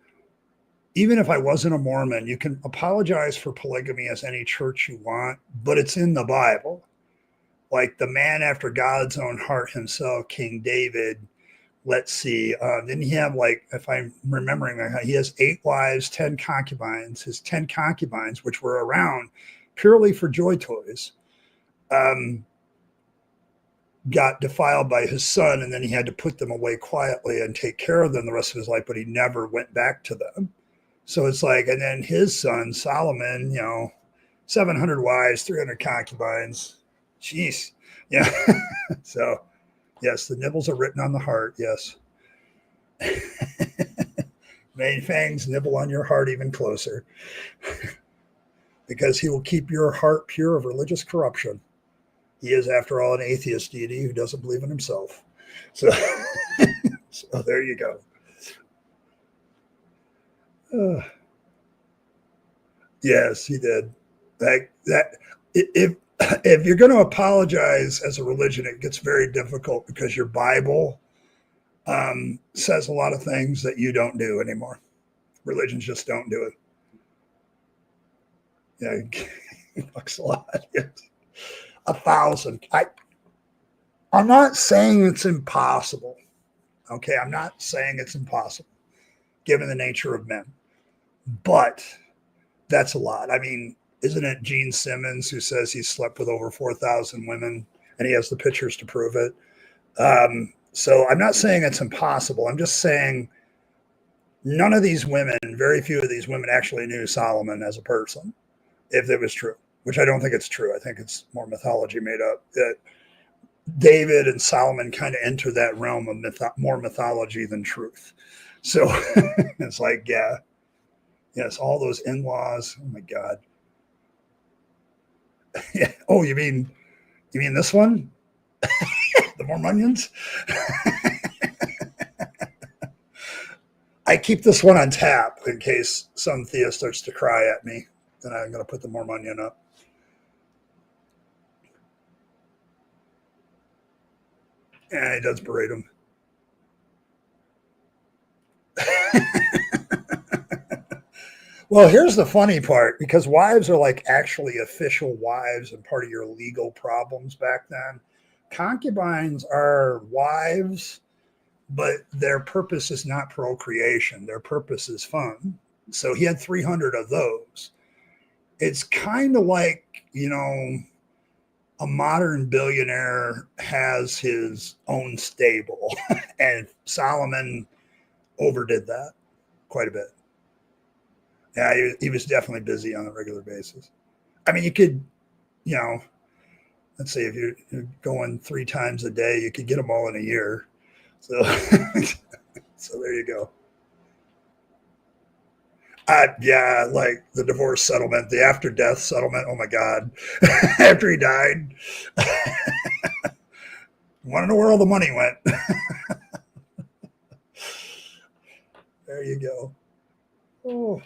S1: even if I wasn't a Mormon, you can apologize for polygamy as any church you want, but it's in the Bible. Like the man after God's own heart himself, King David. Let's see. Didn't he have, like, if I'm remembering right, he has 8 wives, 10 concubines. His 10 concubines, which were around purely for joy toys, got defiled by his son, and then he had to put them away quietly and take care of them the rest of his life, but he never went back to them. So it's like, and then his son, Solomon, 700 wives, 300 concubines. Jeez. Yeah. So, yes, the nibbles are written on the heart. Yes. May fangs nibble on your heart even closer. Because he will keep your heart pure of religious corruption. He is, after all, an atheist deity who doesn't believe in himself. So, so there you go. Yes, he did. That if you're going to apologize as a religion, it gets very difficult because your Bible says a lot of things that you don't do anymore. Religions just don't do it. Yeah, bucks a lot. Yes. 1,000. I'm not saying it's impossible. Okay, I'm not saying it's impossible, given the nature of men. But that's a lot. I mean, isn't it Gene Simmons who says he slept with over 4,000 women, and he has the pictures to prove it? So I'm not saying it's impossible. I'm just saying none of these women, very few of these women actually knew Solomon as a person, if it was true, which I don't think it's true. I think it's more mythology made up. That David and Solomon kind of enter that realm of more mythology than truth. So it's like, yeah, yes, all those in-laws. Oh my God. Yeah. Oh, you mean this one? The Mormonians? I keep this one on tap in case some theist starts to cry at me. Then I'm going to put the Mormonian up. Yeah, he does berate him. Well, here's the funny part, because wives are like actually official wives and part of your legal problems back then. Concubines are wives, but their purpose is not procreation. Their purpose is fun. So he had 300 of those. It's kind of like, a modern billionaire has his own stable, and Solomon overdid that quite a bit. Yeah, he was definitely busy on a regular basis. I mean, you could, let's say if you're going 3 times a day, you could get them all in a year. So, so there you go. Yeah, like the divorce settlement, the after death settlement. Oh my God. After he died, want to know where all the money went. There you go. Oh.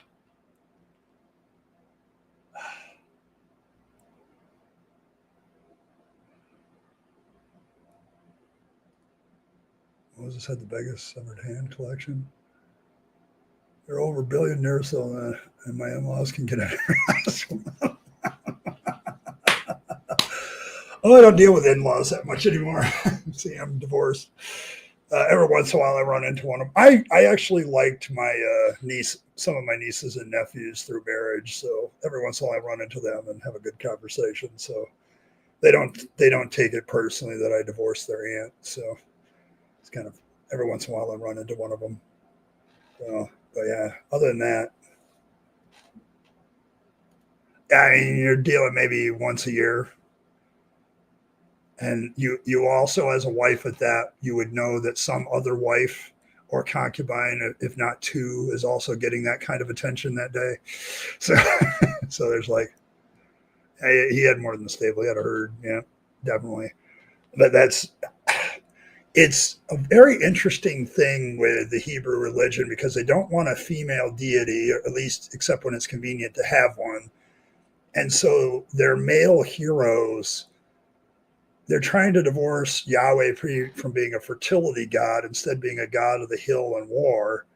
S1: Moses had the biggest severed hand collection. They're over billionaires, so and my in-laws can get it. Oh, I don't deal with in-laws that much anymore. See, I'm divorced. Every once in a while, I run into one of them. I actually liked my some of my nieces and nephews through marriage. So every once in a while, I run into them and have a good conversation. So they don't take it personally that I divorced their aunt. So it's kind of every once in a while I run into one of them. So, but yeah, other than that, I mean, you're dealing maybe once a year. And you also, as a wife at that, you would know that some other wife or concubine, if not 2, is also getting that kind of attention that day. So, so there's like, he had more than a stable. He had a herd. Yeah, definitely. But that's, it's a very interesting thing with the Hebrew religion because they don't want a female deity, or at least except when it's convenient to have one. And so their male heroes, they're trying to divorce Yahweh from being a fertility god, instead being a god of the hill and war.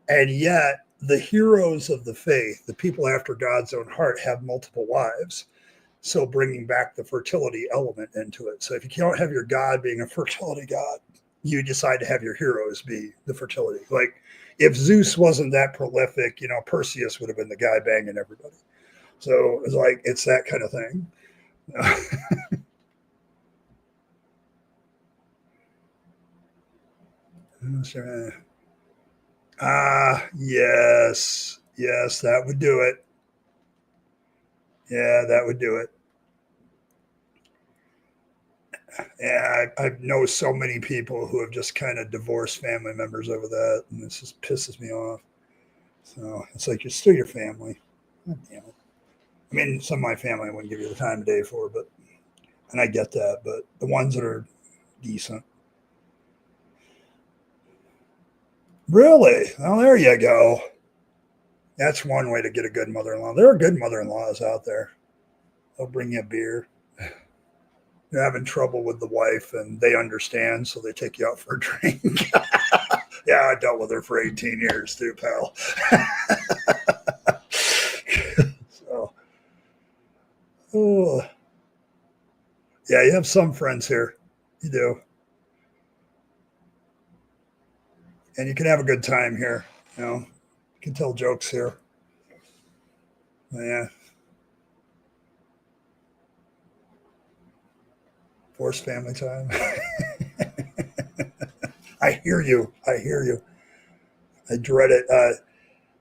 S1: And yet the heroes of the faith, the people after God's own heart, have multiple wives. So bringing back the fertility element into it. So if you don't have your god being a fertility god, you decide to have your heroes be the fertility. Like if Zeus wasn't that prolific, Perseus would have been the guy banging everybody. So it's like, it's that kind of thing. Yes. Yes, that would do it. Yeah, that would do it. Yeah, I know so many people who have just kind of divorced family members over that, and this just pisses me off. So it's like you're still your family. God damn it. I mean, some of my family I wouldn't give you the time of day for, but and I get that, but the ones that are decent. Really? Well, there you go. That's one way to get a good mother-in-law. There are good mother-in-laws out there. They'll bring you a beer. You're having trouble with the wife and they understand, so they take you out for a drink. Yeah, I dealt with her for 18 years too, pal. So, oh, yeah, you have some friends here. You do. And you can have a good time here. You can tell jokes here. Yeah. Forced family time. I hear you. I hear you. I dread it.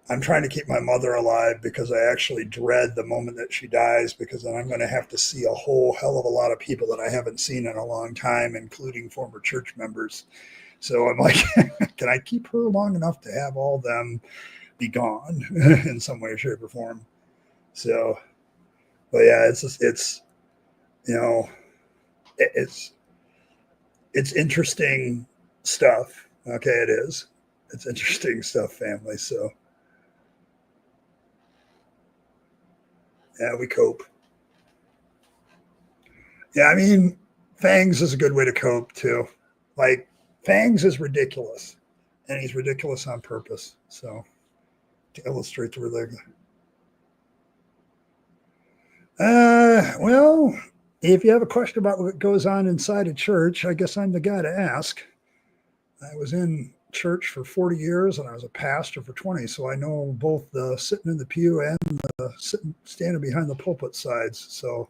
S1: I'm trying to keep my mother alive because I actually dread the moment that she dies, because then I'm going to have to see a whole hell of a lot of people that I haven't seen in a long time, including former church members. So I'm like, can I keep her long enough to have all them be gone in some way, shape, or form? So, but yeah, it's just, you know, it's interesting stuff. Okay, it is. It's interesting stuff, family. So yeah, we cope. Yeah, I mean, Fangs is a good way to cope too. Like Fangs is ridiculous, and he's ridiculous on purpose. So to illustrate the religion. Well, if you have a question about what goes on inside a church, I guess I'm the guy to ask. I was in church for 40 years and I was a pastor for 20, so I know both the sitting in the pew and the standing behind the pulpit sides. So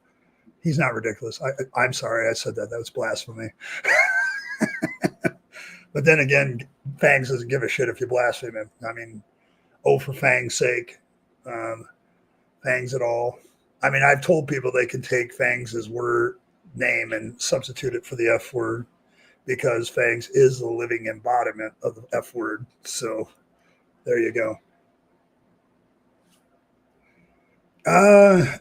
S1: he's not ridiculous. I'm sorry I said that. That was blasphemy. But then again, Fangs doesn't give a shit if you blaspheme him. I mean, oh, for Fang's sake, Fangs at all. I mean, I've told people they can take Fangs' word name and substitute it for the F word, because Fangs is the living embodiment of the F word. So there you go.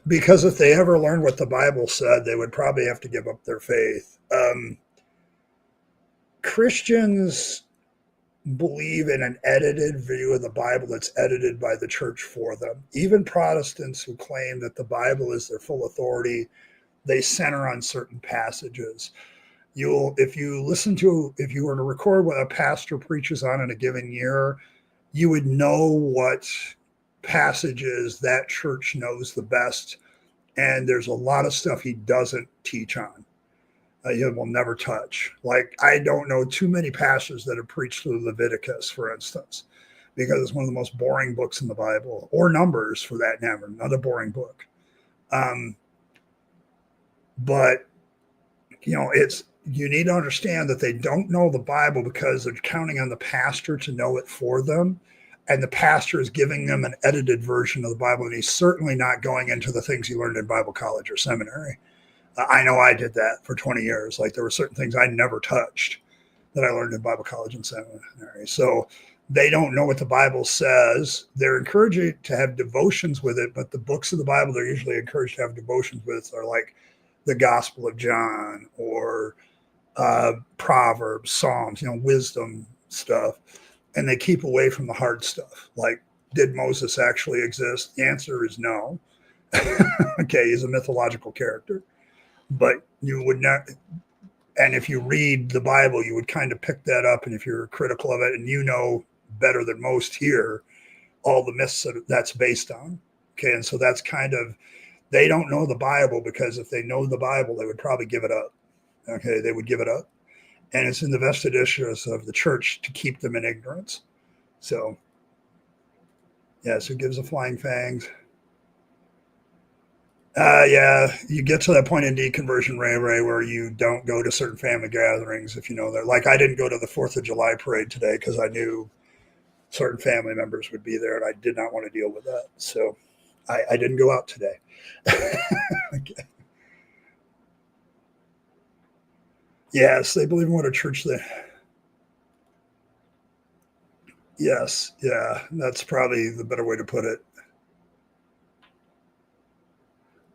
S1: Because if they ever learned what the Bible said, they would probably have to give up their faith. Christians believe in an edited view of the Bible that's edited by the church for them. Even Protestants who claim that the Bible is their full authority, they center on certain passages. If you were to record what a pastor preaches on in a given year, you would know what passages that church knows the best. And there's a lot of stuff he doesn't teach on. He will never touch. Like, I don't know too many pastors that have preached through Leviticus, for instance, because it's one of the most boring books in the Bible, or Numbers for that matter, another boring book. But you need to understand that they don't know the Bible because they're counting on the pastor to know it for them. And the pastor is giving them an edited version of the Bible. And he's certainly not going into the things he learned in Bible college or seminary. I know I did that for 20 years. Like, there were certain things I never touched that I learned in Bible college and seminary. So they don't know what the Bible says. They're encouraged to have devotions with it, but the books of the Bible they're usually encouraged to have devotions with are like the Gospel of John or Proverbs, Psalms, wisdom stuff, and they keep away from the hard stuff. Like, did Moses actually exist? The answer is no. Okay, he's a mythological character, but you would not. And if you read the Bible, you would kind of pick that up. And if you're critical of it, and better than most here, all the myths that that's based on. Okay, and so that's kind of, they don't know the Bible, because if they know the Bible, they would probably give it up. Okay, they would give it up. And it's in the vested interest of the church to keep them in ignorance. So, yeah, so it gives the flying fangs. Yeah, you get to that point in deconversion, Ray, where you don't go to certain family gatherings if you know they're like, I didn't go to the 4th of July parade today because I knew certain family members would be there and I did not want to deal with that. So I didn't go out today. Okay. Yes, they believe in what a church they. Yes, yeah, that's probably the better way to put it.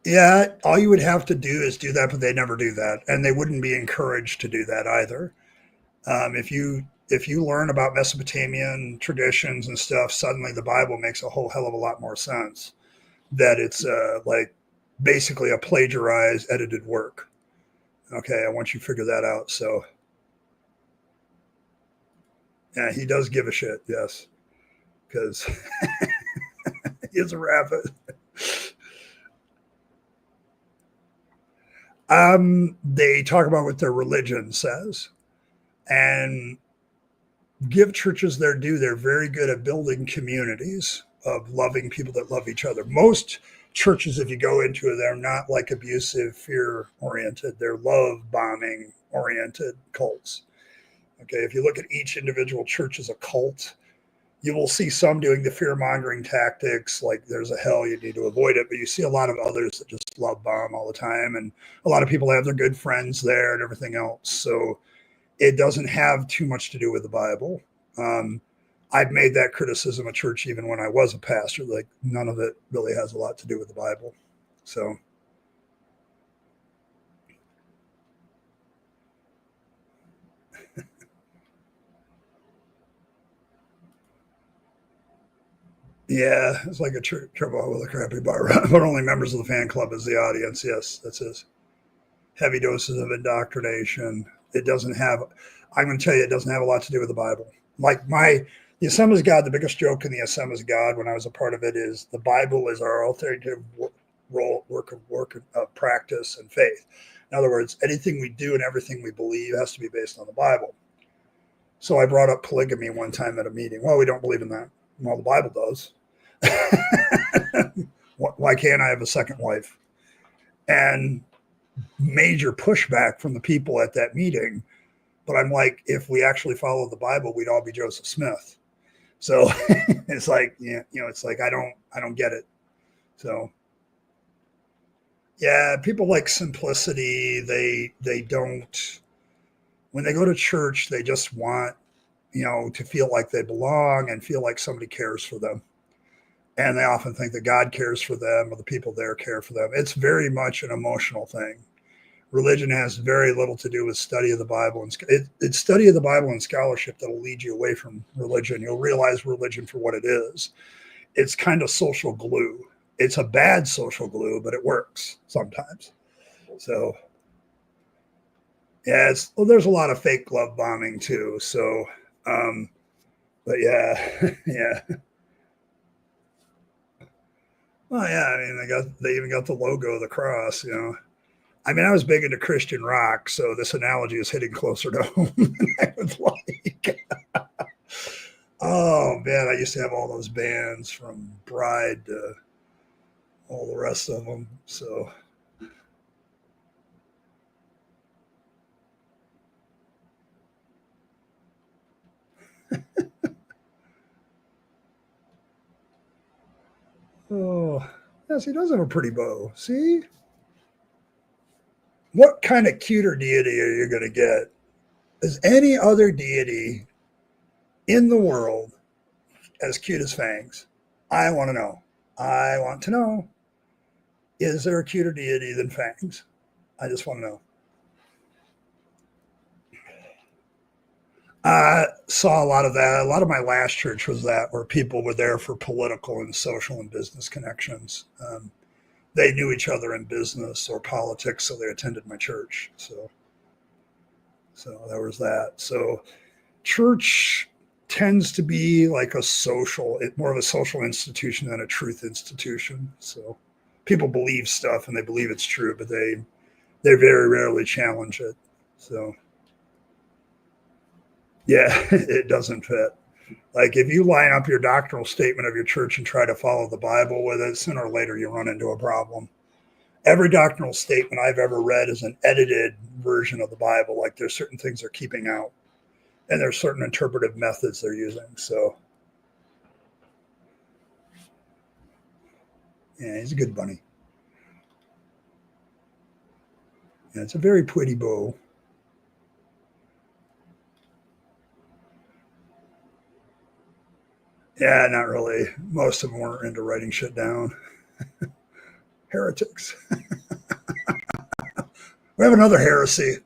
S1: Yeah, all you would have to do is do that, but they never do that, and they wouldn't be encouraged to do that either. If you learn about Mesopotamian traditions and stuff, suddenly the Bible makes a whole hell of a lot more sense. That it's like basically a plagiarized, edited work. Okay, I want you to figure that out. So, yeah, he does give a shit, yes, because he is a rabbit. They talk about what their religion says and give churches their due. They're very good at building communities of loving people that love each other. Most churches, if you go into it, they're not like abusive, fear oriented. They're love bombing oriented cults. Okay, if you look at each individual church as a cult, you will see some doing the fear mongering tactics, like there's a hell, you need to avoid it. But you see a lot of others that just love bomb all the time. And a lot of people have their good friends there and everything else. So it doesn't have too much to do with the Bible. Um, I've made that criticism of church even when I was a pastor. Like, none of it really has a lot to do with the Bible. So, yeah, it's like a church trouble with a crappy bar, but only members of the fan club is the audience. Yes, that's his. Heavy doses of indoctrination. It doesn't have, I'm going to tell you, it doesn't have a lot to do with the Bible. Like the Assembly's God, the biggest joke in the Assembly's God when I was a part of it is the Bible is our authoritative work of practice and faith. In other words, anything we do and everything we believe has to be based on the Bible. So I brought up polygamy one time at a meeting. Well, we don't believe in that. Well, the Bible does. Why can't I have a second wife? And major pushback from the people at that meeting. But I'm like, if we actually follow the Bible, we'd all be Joseph Smith. So it's like, yeah, it's like I don't get it. So yeah, people like simplicity. They don't, when they go to church, they just want, to feel like they belong and feel like somebody cares for them. And they often think that God cares for them or the people there care for them. It's very much an emotional thing. Religion has very little to do with study of the Bible, and it's study of the Bible and scholarship that will lead you away from religion. You'll realize religion for what it is. It's kind of social glue. It's a bad social glue, but it works sometimes. So yeah, there's a lot of fake love bombing too. So, um, but yeah, yeah. Well, yeah. I mean, they even got the logo of the cross. I mean, I was big into Christian rock, so this analogy is hitting closer to home than I would like. Oh man, I used to have all those bands from Bride to all the rest of them. So, oh, yes, he does have a pretty bow. See, what kind of cuter deity are you going to get? Is any other deity in the world as cute as Fangs? I want to know. I want to know. Is there a cuter deity than Fangs? I just want to know. I saw a lot of that. A lot of my last church was that, where people were there for political and social and business connections. They knew each other in business or politics, so they attended my church. So there was that. So church tends to be like more of a social institution than a truth institution. So people believe stuff and they believe it's true, but they very rarely challenge it. So yeah, it doesn't fit. Like if you line up your doctrinal statement of your church and try to follow the Bible with it, sooner or later you run into a problem. Every doctrinal statement I've ever read is an edited version of the Bible. Like there's certain things they're keeping out, and there's certain interpretive methods they're using. So yeah, he's a good bunny. Yeah, it's a very pretty bow. Yeah, not really. Most of them weren't into writing shit down. Heretics. We have another heresy.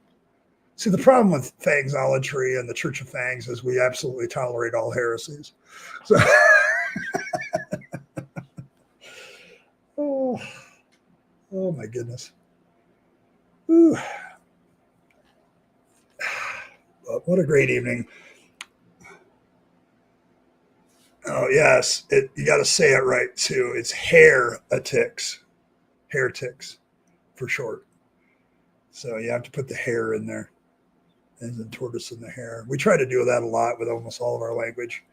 S1: See, the problem with Fangsology and the Church of Fangs is we absolutely tolerate all heresies. So, oh, oh my goodness. Ooh. What a great evening. Oh, yes. You got to say it right, too. It's heretics. Heretics for short. So you have to put the hair in there, and the tortoise in the hair. We try to do that a lot with almost all of our language.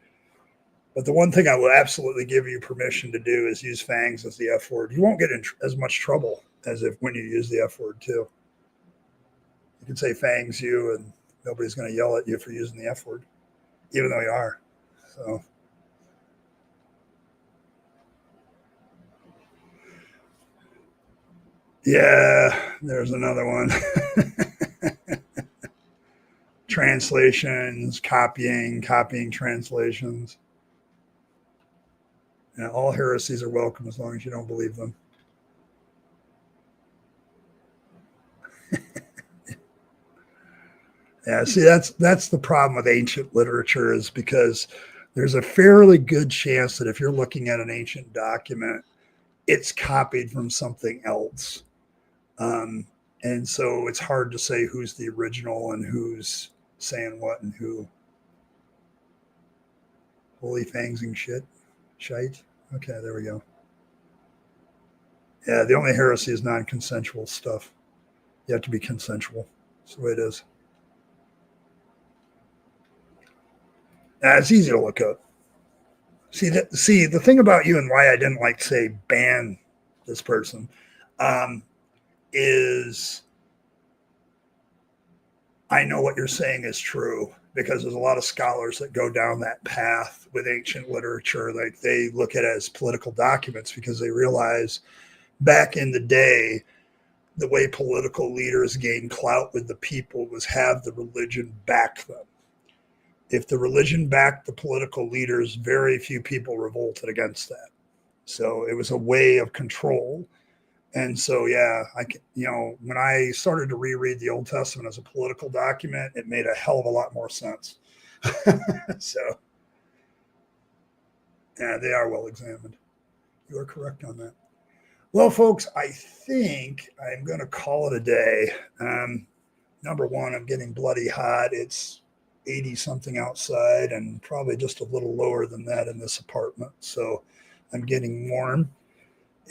S1: But the one thing I will absolutely give you permission to do is use fangs as the F word. You won't get in as much trouble as if when you use the F word too. You can say fangs you, and nobody's going to yell at you for using the F word, even though you are. So. Yeah, there's another one. Translations, copying translations. Yeah, all heresies are welcome as long as you don't believe them. Yeah, see, that's the problem with ancient literature, is because there's a fairly good chance that if you're looking at an ancient document, it's copied from something else. Um, and so it's hard to say who's the original and who's saying what and who. Holy fangs and shite. Okay, there we go. Yeah, the only heresy is non-consensual stuff. You have to be consensual. That's the way it is. It's easy to look up. See, the thing about you and why I didn't like say ban this person um, is I know what you're saying is true, because there's a lot of scholars that go down that path with ancient literature. Like they look at it as political documents because they realize back in the day, the way political leaders gained clout with the people was have the religion back them. If the religion backed the political leaders, very few people revolted against that. So it was a way of control. And so, yeah, when I started to reread the Old Testament as a political document, it made a hell of a lot more sense. So, yeah, they are well examined. You are correct on that. Well, folks, I think I'm going to call it a day. Number one, I'm getting bloody hot. It's 80 something outside and probably just a little lower than that in this apartment. So I'm getting warm,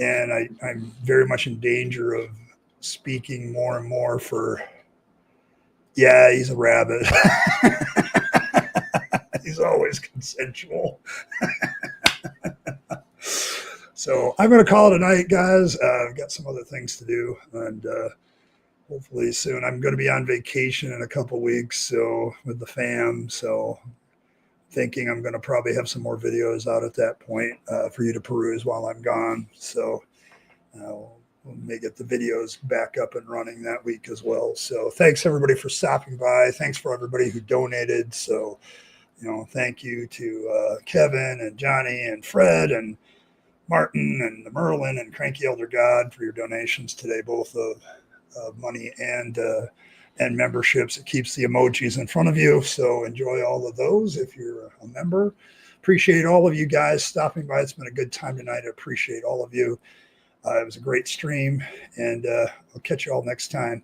S1: and I'm very much in danger of speaking more and more for, yeah, he's a rabbit. He's always consensual. So I'm going to call it a night, guys. I've got some other things to do, and hopefully soon. I'm going to be on vacation in a couple weeks, so with the fam. So thinking I'm going to probably have some more videos out at that point for you to peruse while I'm gone. So we may get the videos back up and running that week as well. So thanks everybody for stopping by. Thanks for everybody who donated. So, thank you to Kevin and Johnny and Fred and Martin and the Merlin and Cranky Elder God for your donations today, both of money and and memberships. It keeps the emojis in front of you. So enjoy all of those if you're a member. Appreciate all of you guys stopping by. It's been a good time tonight. I appreciate all of you. It was a great stream, and I'll catch you all next time.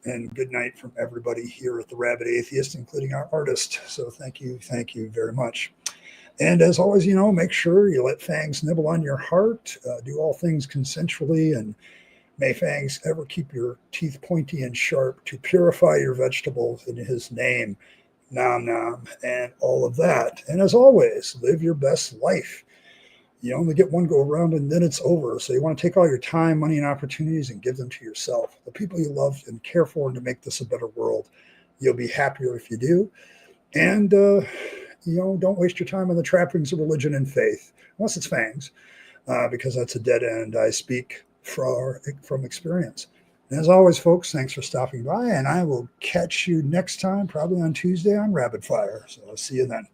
S1: And good night from everybody here at the Rabyd Atheist, including our artist. So thank you very much. And as always, make sure you let Fangs nibble on your heart. Do all things consensually, and may Fangs ever keep your teeth pointy and sharp to purify your vegetables in his name. Nom nom, and all of that. And as always, live your best life. You only get one go around and then it's over. So you want to take all your time, money, and opportunities and give them to yourself, the people you love and care for, and to make this a better world. You'll be happier if you do. And, don't waste your time on the trappings of religion and faith, unless it's Fangs, because that's a dead end. I speak from experience. And as always, folks, thanks for stopping by, and I will catch you next time, probably on Tuesday on Rapid Fire. So I'll see you then.